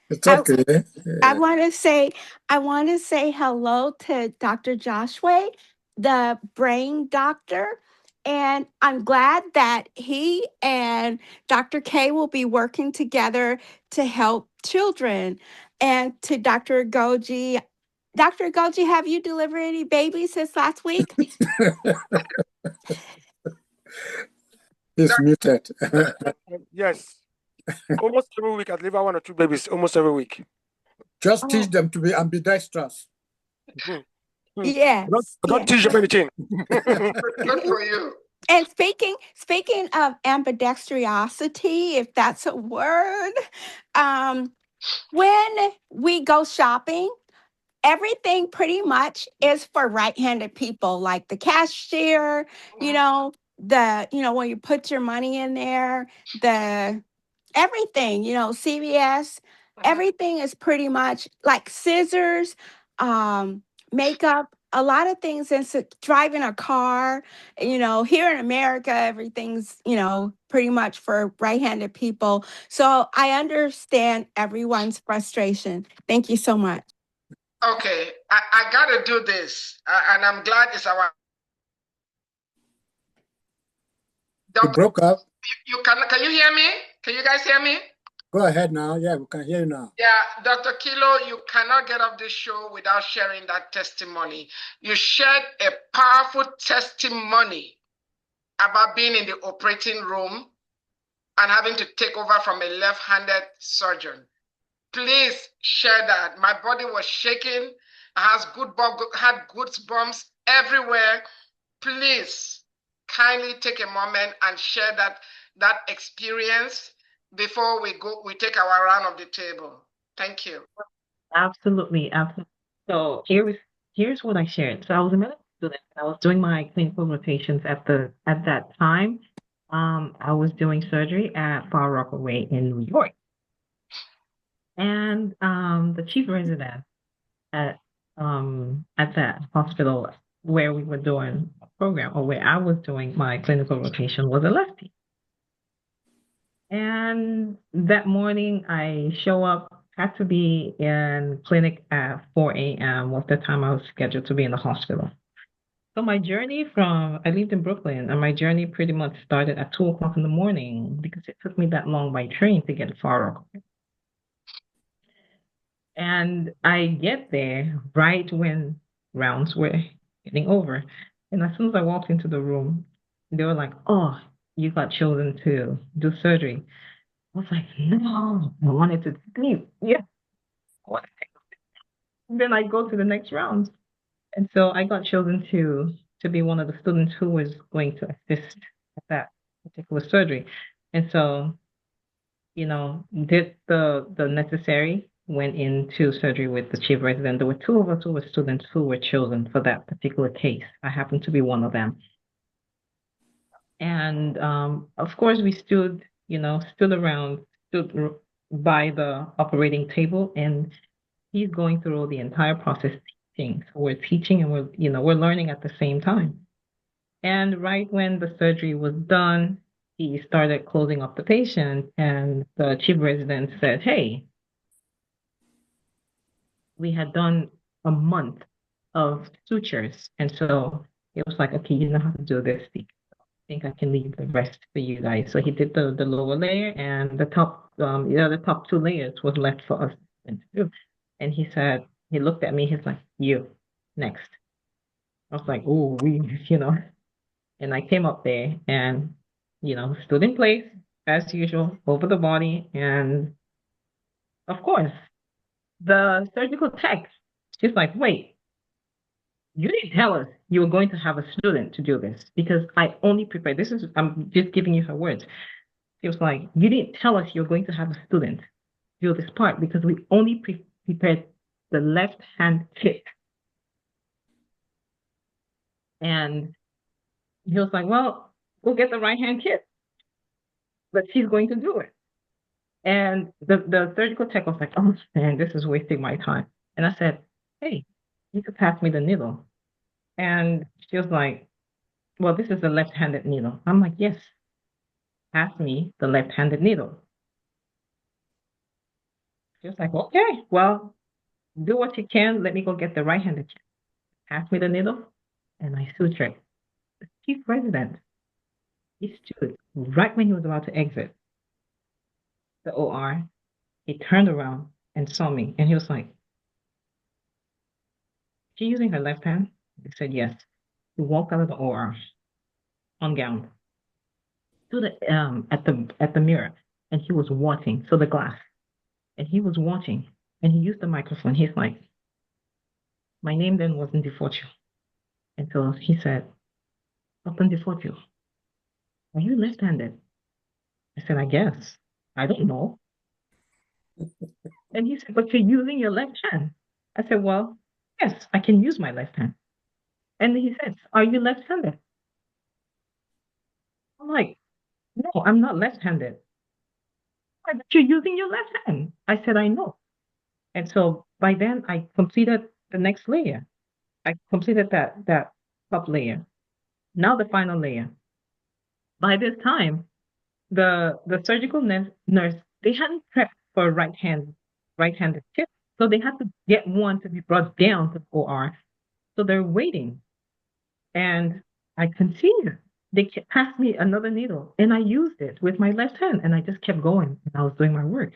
it's okay. I want to say hello to Dr. Joshua, the brain doctor. And I'm glad that he and Dr. K will be working together to help children. And to Dr. Goji, have you delivered any babies since last week? He's muted. Yes. Almost every week I deliver 1 or 2 babies, almost every week. Just teach them to be ambidextrous. Yes. Don't teach them anything. Good for you. And speaking of ambidextrosity, if that's a word, when we go shopping, everything pretty much is for right-handed people, like the cashier, when you put your money in there, everything, CVS, everything is pretty much like scissors, makeup, a lot of things. And so driving a car, here in America, everything's, pretty much for right-handed people. So I understand everyone's frustration. Thank you so much. Okay, I gotta do this, and I'm glad it's our. You broke up. Can you hear me? Can you guys hear me? Go ahead now. Yeah, we can hear you now. Yeah, Dr. Kilo, you cannot get off this show without sharing that testimony. You shared a powerful testimony about being in the operating room and having to take over from a left-handed surgeon. Please share that. My body was shaking. I had goosebumps everywhere. Please kindly take a moment and share that experience before we take our round of the table. Thank you. Absolutely. So here's what I shared. So I was a medical student. I was doing my clinical rotations at that time. I was doing surgery at Far Rockaway in New York. And the chief resident at that hospital where we were doing a program, or where I was doing my clinical rotation, was a lefty. And that morning I show up, had to be in clinic at 4 a.m. was the time I was scheduled to be in the hospital. So my journey I lived in Brooklyn, and my journey pretty much started at 2 o'clock in the morning because it took me that long by train to get to Far Rockaway. And I get there right when rounds were getting over. And as soon as I walked into the room, they were like, "Oh, you got chosen to do surgery." I was like, "No, I wanted to sleep." Yeah. Then I go to the next round. And so I got chosen to be one of the students who was going to assist at that particular surgery. And so, did the necessary, went into surgery with the chief resident. There were 2 of us who were students who were chosen for that particular case. I happened to be one of them. And of course, we stood by the operating table, and he's going through the entire process teaching. So we're teaching and we're learning at the same time. And right when the surgery was done, he started closing up the patient, and the chief resident said, "Hey, we had done a month of sutures." And so it was like, "Okay, you know how to do this. I think I can leave the rest for you guys." So he did the lower layer, and the top 2 layers was left for us to do. And he looked at me, he's like, "You, next." I was like, "Oh, and I came up there and, stood in place as usual over the body, and of course, the surgical tech, she's like, wait, you didn't tell us you were going to have a student to do this because I only prepared. I'm just giving you her words. She was like, you didn't tell us you're going to have a student do this part because we only prepared the left hand kit. And he was like, well, we'll get the right hand kit, but she's going to do it. And the surgical tech was like, oh man, this is wasting my time. And I said, hey, you could pass me the needle. And she was like, well, this is a left-handed needle. I'm like, yes, pass me the left-handed needle. She was like, okay, well, do what you can. Let me go get the right-handed kit. Pass me the needle, and I sutured. The chief resident, he stood right when he was about to exit the OR. He turned around and saw me, and he was like, she using her left hand? I said, yes. He walked out of the OR, ungowned, to the at the mirror, and he was watching, so the glass, and he was watching, and he used the microphone. He's like, my name then wasn't DeFortune. And so he said, Dr. DeFortune, are you left-handed? I said, I guess. I don't know. And he said, but you're using your left hand. I said, well, yes, I can use my left hand. And he said, are you left-handed? I'm like, no, I'm not left-handed. But you're using your left hand. I said, I know. And so by then I completed the next layer. I completed that top layer. Now the final layer. By this time, the surgical nurse, they hadn't prepped for a right-handed tip. So they had to get one to be brought down to the OR. So they're waiting. And I continued. They passed me another needle and I used it with my left hand and I just kept going and I was doing my work.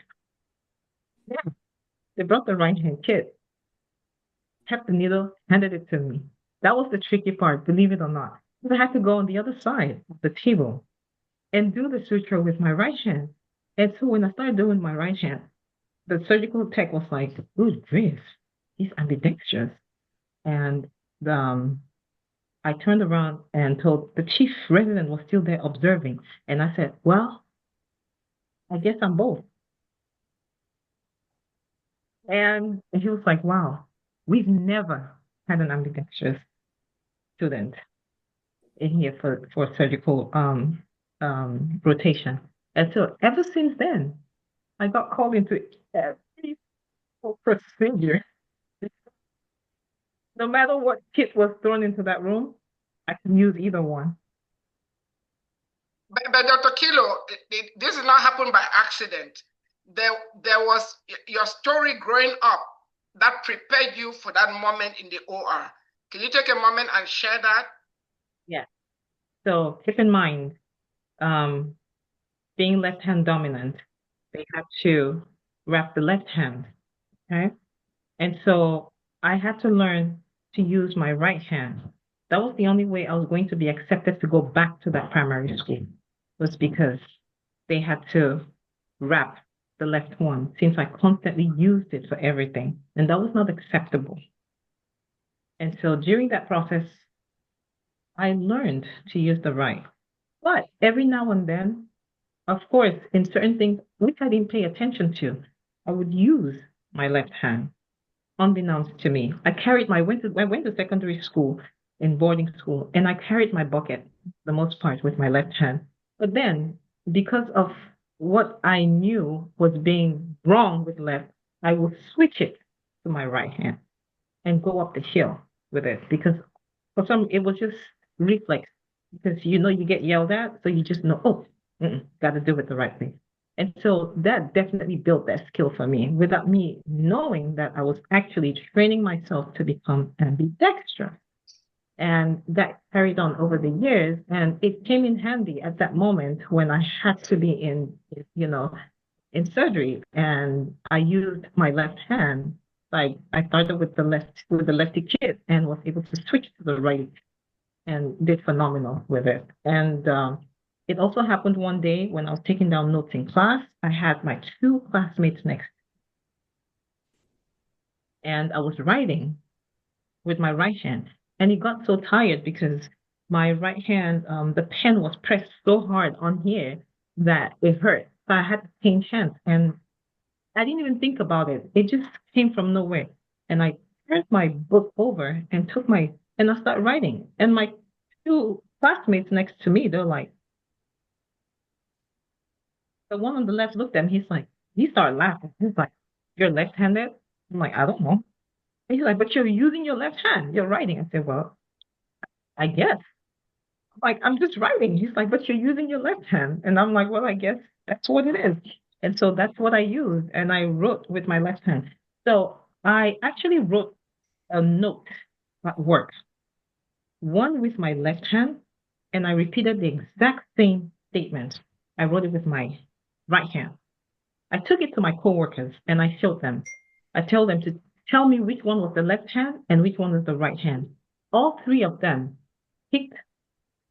Yeah. They brought the right hand kit, kept the needle, handed it to me. That was the tricky part, believe it or not. Because I had to go on the other side of the table and do the suture with my right hand. And so when I started doing my right hand, the surgical tech was like, good grief, he's ambidextrous. And I turned around and told the chief resident was still there observing. And I said, well, I guess I'm both. And he was like, wow, we've never had an ambidextrous student in here for surgical rotation. And so ever since then, I got called into every procedure. No matter what kit was thrown into that room, I can use either one. But Dr. Kilo, this did not happen by accident. There was your story growing up that prepared you for that moment in the OR. Can you take a moment and share that? Yeah. So keep in mind, being left hand dominant, they had to wrap the left hand, okay? And so I had to learn to use my right hand. That was the only way I was going to be accepted to go back to that primary school, was because they had to wrap the left one since I constantly used it for everything. And that was not acceptable. And so during that process, I learned to use the right. But every now and then, of course, in certain things which I didn't pay attention to, I would use my left hand, unbeknownst to me. I went to secondary school, in boarding school, and I carried my bucket, the most part, with my left hand. But then, because of what I knew was being wrong with left, I would switch it to my right hand and go up the hill with it because it was just reflex. Because you get yelled at, so you just know, oh, got to do it the right way. And so that definitely built that skill for me without me knowing that I was actually training myself to become ambidextrous. And that carried on over the years. And it came in handy at that moment when I had to be in surgery. And I used my left hand. I started with the lefty kit and was able to switch to the right and did phenomenal with it. And it also happened one day when I was taking down notes in class. I had my two classmates next. and I was writing with my right hand. And it got so tired because my right hand, the pen was pressed so hard on here that it hurt. So I had to change hands. And I didn't even think about it. It just came from nowhere. And I turned my book over and and I started writing. And my two classmates next to me, they're like, the one on the left looked at me, he started laughing. He's like, "You're left-handed?" I'm like, "I don't know." And he's like, "But you're using your left hand. You're writing." I said, "Well, I guess." Like, I'm just writing. He's like, "But you're using your left hand." And I'm like, "Well, I guess that's what it is." And so that's what I used. And I wrote with my left hand. So I actually wrote a note at work, one with my left hand, and I repeated the exact same statement. I wrote it with my right hand. I took it to my coworkers and I showed them. I told them to tell me which one was the left hand and which one was the right hand. All three of them picked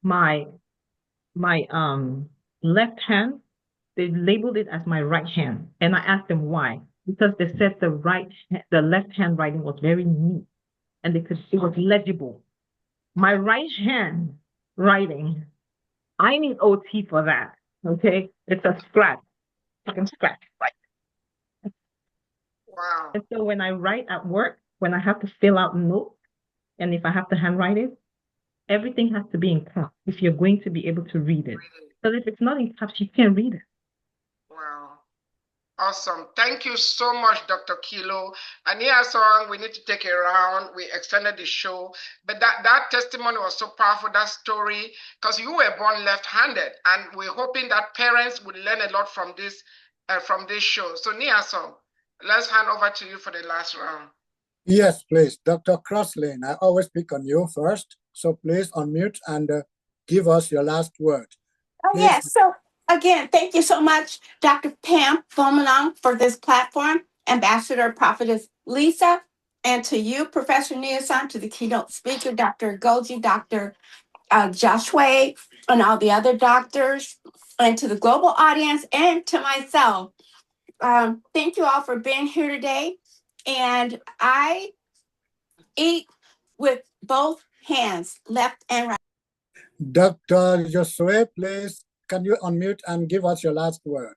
my left hand. They labeled it as my right hand, and I asked them why. Because they said the left hand writing was very neat, and it was legible. My right hand writing, I need OT for that. Okay, it's a scratch. I can scratch. Wow. And so when I write at work, when I have to fill out notes, and if I have to handwrite it, everything has to be in caps if you're going to be able to read it. Because if it's not in caps, you can't read it. Wow. Awesome. Thank you so much, Dr. Kilo. And here, song, we need to take a round. We extended the show. But that testimony was so powerful, that story, because you were born left-handed. And we're hoping that parents would learn a lot from this show. So Nia Song, let's hand over to you for the last round. Yes, please. Dr. Crosslane, I always pick on you first. So please unmute and give us your last word. Oh, please. yes. So again, thank you so much, Dr. Pam Fomenong, for this platform, Ambassador Prophetess Lisa, and to you, Professor Niasan, to the keynote speaker, Dr. Goji, Dr. Joshua, and all the other doctors, and to the global audience, and to myself. Thank you all for being here today. And I eat with both hands, left and right. Dr. Joshua, please, can you unmute and give us your last word?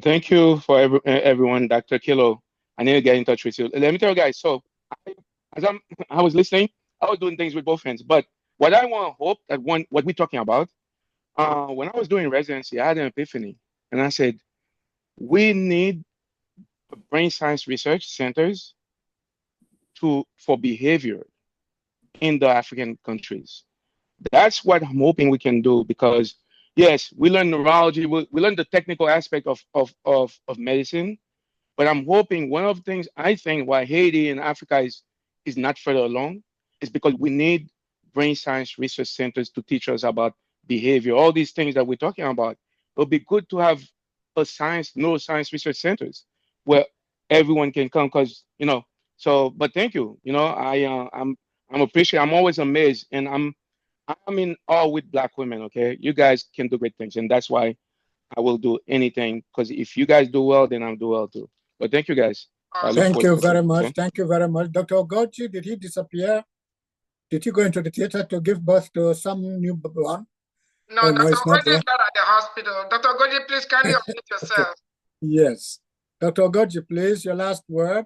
Thank you for everyone, Dr. Kilo. I need to get in touch with you. Let me tell you guys, so I was listening, I was doing things with both hands, but what I want to hope that what we're talking about, when I was doing residency, I had an epiphany, and I said, we need brain science research centers for behavior in the African countries. That's what I'm hoping we can do, because yes, we learn neurology, we learn the technical aspect of medicine, but I'm hoping one of the things I think why Haiti and Africa is not further along is because we need brain science research centers to teach us about behavior, all these things that we're talking about. It would be good to have neuroscience research centers where everyone can come, because but thank you. I'm appreciative. I'm always amazed, and I'm in awe with Black women. Okay, you guys can do great things, and that's why I will do anything, because if you guys do well, then I'll do well too. But thank you guys. Thank you very much. Okay? Thank you very much. Dr. Ogochi, did he disappear? Did he go into the theater to give birth to some newborn? No, Dr. Ogochi is not at the hospital. Dr. Ogochi, please kindly unmute yourself. Yes. Dr. Ogochi, please, your last word.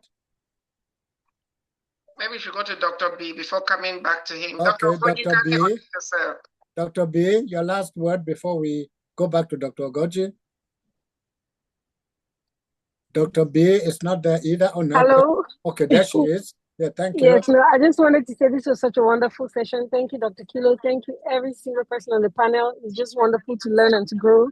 Maybe you should go to Dr. B before coming back to him. Okay, Dr. Ogochi, Dr. B. yourself. Dr. B, your last word before we go back to Dr. Ogochi. Dr. B is not there either. Oh, no. Hello. Okay, there she is. Yeah, thank you. Yes, no, I just wanted to say this was such a wonderful session. Thank you, Dr. Kilo. Thank you, every single person on the panel. It's just wonderful to learn and to grow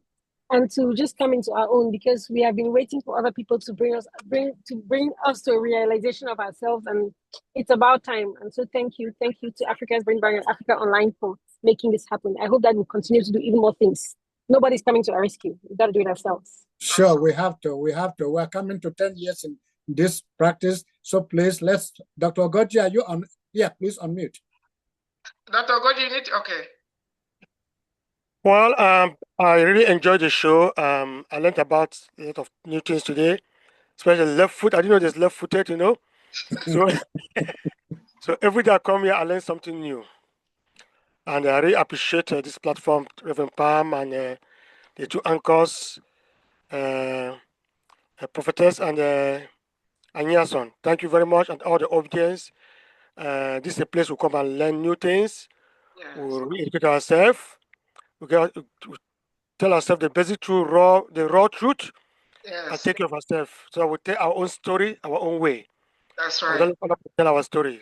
and to just come into our own, because we have been waiting for other people to bring us to a realization of ourselves, and it's about time. And so thank you to Africa's Brain Bank and Africa Online for making this happen. I hope that we'll continue to do even more things. Nobody's coming to our rescue. We've got to do it ourselves. Sure, we have to. We're coming to 10 years in this practice. So please, Dr. Ogochi, are you on? Yeah, please unmute. Dr. Ogochi, you need to, okay. Well, I really enjoyed the show. I learned about a lot of new things today. especially left foot. I didn't know there's left-footed, So, so every day I come here, I learn something new. And I really appreciate this platform, Reverend Palm and the two anchors, Prophetess and Anyason. Thank you very much, and all the audience. This is a place we come and learn new things. Yes. We educate ourselves. We tell ourselves the basic truth, the raw truth, and Yes. take care of ourselves. So we tell our own story, our own way. That's We right. don't tell our story.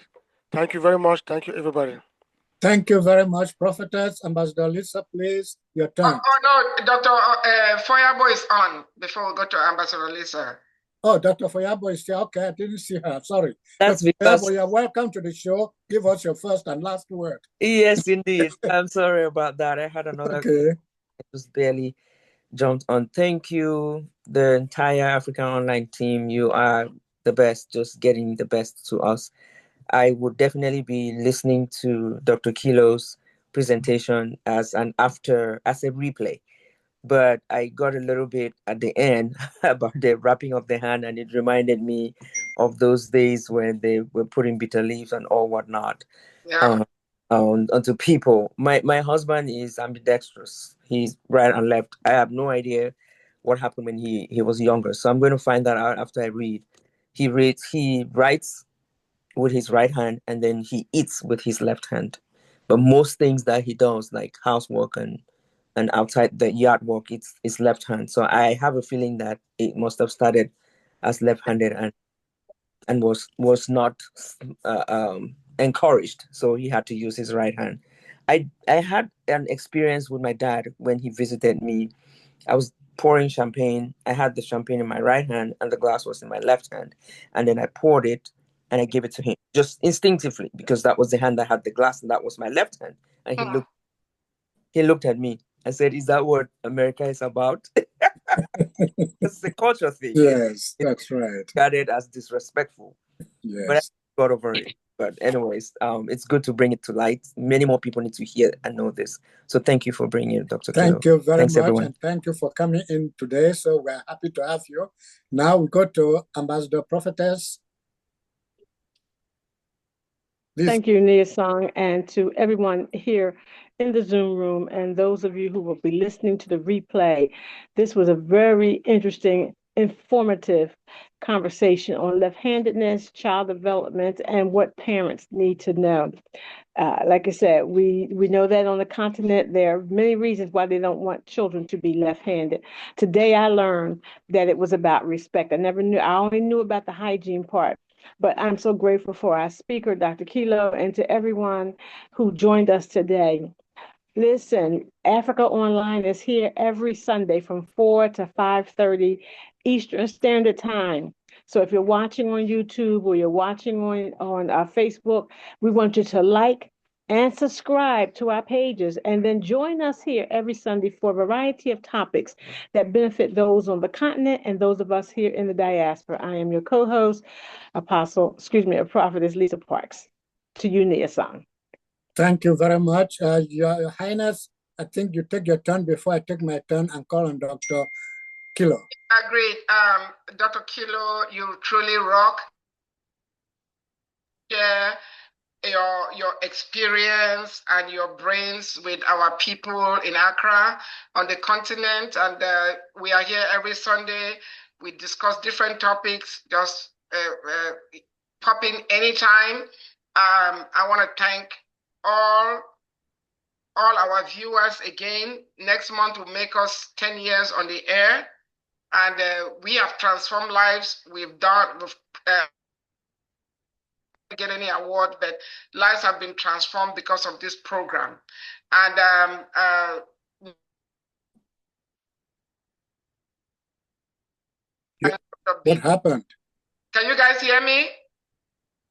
Thank you very much. Thank you, everybody. Thank you very much, Prophetess. Ambassador Lisa, please, your turn. Oh no, Dr. Foyabo is on before we go to Ambassador Lisa. Oh, Dr. Foyabo is here. Okay, I didn't see her. Sorry. That's Dr. because Foyabo, you're welcome to the show. Give us your first and last word. yes, indeed. I'm sorry about that. I had another. Okay. I just barely jumped on. Thank you, the entire African Online team. You are the best. Just getting the best to us. I would definitely be listening to Dr. Kilo's presentation as a replay. But I got a little bit at the end about the wrapping of the hand, and it reminded me of those days when they were putting bitter leaves and all whatnot onto people. My husband is ambidextrous. He's right and left. I have no idea what happened when he was younger. So I'm going to find that out after I read. He writes with his right hand, and then he eats with his left hand. But most things that he does, like housework and outside the yard work, it's left hand. So I have a feeling that it must have started as left-handed and was not encouraged. So he had to use his right hand. I had an experience with my dad when he visited me. I was pouring champagne. I had the champagne in my right hand and the glass was in my left hand. And then I poured it and I gave it to him just instinctively because that was the hand that had the glass and that was my left hand. And he looked at me and said, "Is that what America is about?" It's a culture thing. Yes, that's right. Got it as disrespectful. Yes. But I got over it. But anyways, it's good to bring it to light. Many more people need to hear and know this. So thank you for bringing it, Dr. Thank Kilo. you very Thanks, much, everyone. and thank you for coming in today. So we're happy to have you. Now we go to Ambassador Prophetess. Please. Thank you, Nia Song, and to everyone here in the Zoom room and those of you who will be listening to the replay. This was a very interesting, informative conversation on left-handedness, child development, and what parents need to know. Like I said, we know that on the continent, there are many reasons why they don't want children to be left-handed. Today, I learned that it was about respect. I only knew about the hygiene part. But I'm so grateful for our speaker, Dr. Kilo, and to everyone who joined us today. Listen, Africa Online is here every Sunday from 4 to 5:30 Eastern Standard Time. So if you're watching on YouTube or you're watching on our Facebook, we want you to like and subscribe to our pages, and then join us here every Sunday for a variety of topics that benefit those on the continent and those of us here in the diaspora. I am your co-host, Prophetess Lisa Parks. To you, Nia Song. Thank you very much. Your Highness, I think you take your turn before I take my turn and call on Dr. Kilo. Agreed. Dr. Kilo, you truly rock. Share your experience and your brains with our people in Accra on the continent, and we are here every Sunday. We discuss different topics. Just pop in anytime. I want to thank all our viewers again. Next month will make us 10 years on the air, and we have transformed lives. We've get any award, but lives have been transformed because of this program. And what happened? Can you guys hear me?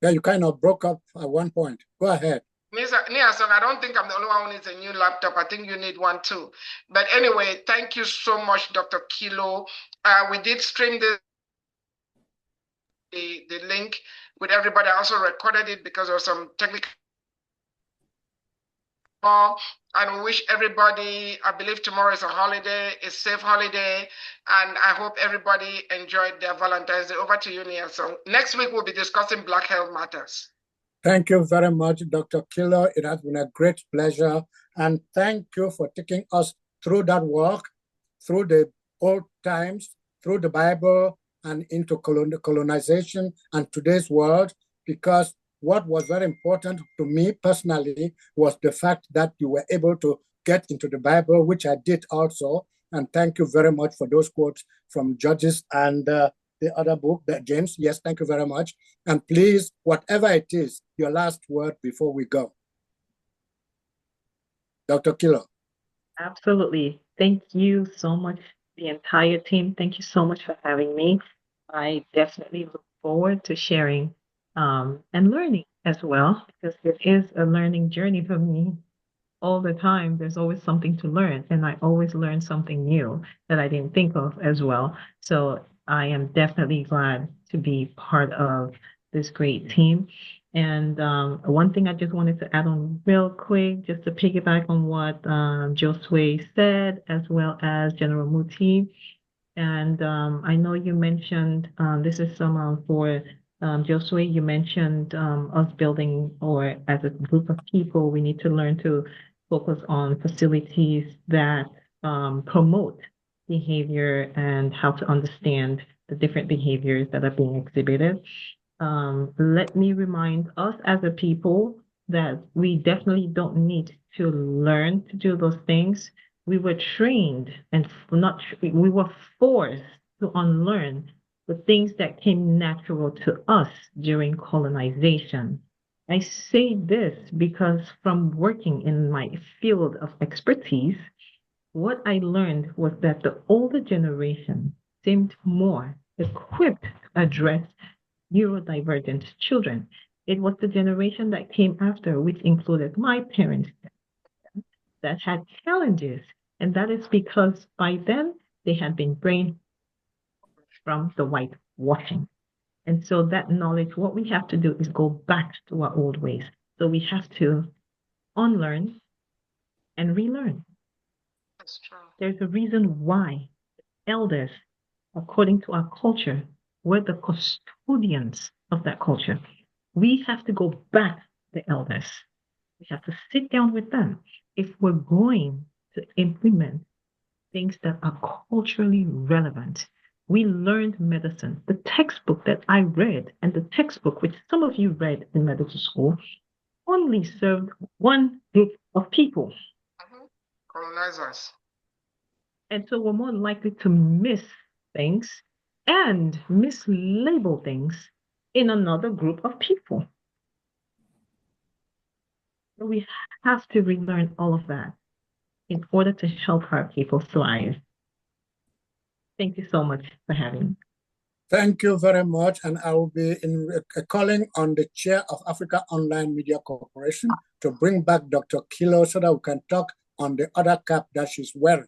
Yeah, you kind of broke up at one point. Go ahead. Nia Song, I don't think I'm the only one who needs a new laptop. I think you need one too. But anyway, thank you so much, Dr. Kilo. We did stream the link with everybody. I also recorded it because there was some technical And we wish everybody, I believe tomorrow is a holiday, a safe holiday, and I hope everybody enjoyed their Valentine's Day. Over to you, Nia. So next week we'll be discussing Black Health Matters. Thank you very much, Dr. Kilo. It has been a great pleasure. And thank you for taking us through that work, through the old times, through the Bible, and into colonization and today's world, because what was very important to me personally was the fact that you were able to get into the Bible, which I did also. And thank you very much for those quotes from Judges and the other book, that James. Yes, thank you very much. And please, whatever it is, your last word before we go. Dr. Kilo. Absolutely. Thank you so much, the entire team. Thank you so much for having me. I definitely look forward to sharing and learning as well, because it is a learning journey for me all the time. There's always something to learn, and I always learn something new that I didn't think of as well. So I am definitely glad to be part of this great team. And one thing I just wanted to add on real quick, just to piggyback on what Josue said, as well as General Muti. And I know you mentioned, this is some for Josue, you mentioned us building, or as a group of people, we need to learn to focus on facilities that promote behavior and how to understand the different behaviors that are being exhibited. Let me remind us as a people that we definitely don't need to learn to do those things. We were trained and we were forced to unlearn the things that came natural to us during colonization. I say this because from working in my field of expertise, what I learned was that the older generation seemed more equipped to address neurodivergent children. It was the generation that came after, which included my parents, that had challenges. And that is because by then they had been brainwashed from the whitewashing. And so that knowledge, what we have to do is go back to our old ways. So we have to unlearn and relearn. That's true. There's a reason why elders, according to our culture, we're the custodians of that culture. We have to go back to the elders. We have to sit down with them if we're going to implement things that are culturally relevant. We learned medicine. The textbook that I read and the textbook which some of you read in medical school only served one group of people. Colonizers. And so we're more likely to miss things and mislabel things in another group of people. So we have to relearn all of that in order to help our people thrive. Thank you so much for having me. Thank you very much. And I will be calling on the chair of Africa Online Media Corporation to bring back Dr. Kilo so that we can talk on the other cap that she's wearing,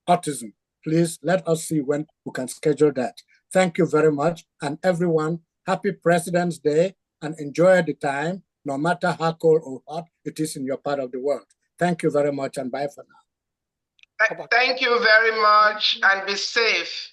autism. Please let us see when we can schedule that. Thank you very much. And everyone, happy President's Day, and enjoy the time, no matter how cold or hot it is in your part of the world. Thank you very much, and bye for now. Thank you very much, and be safe.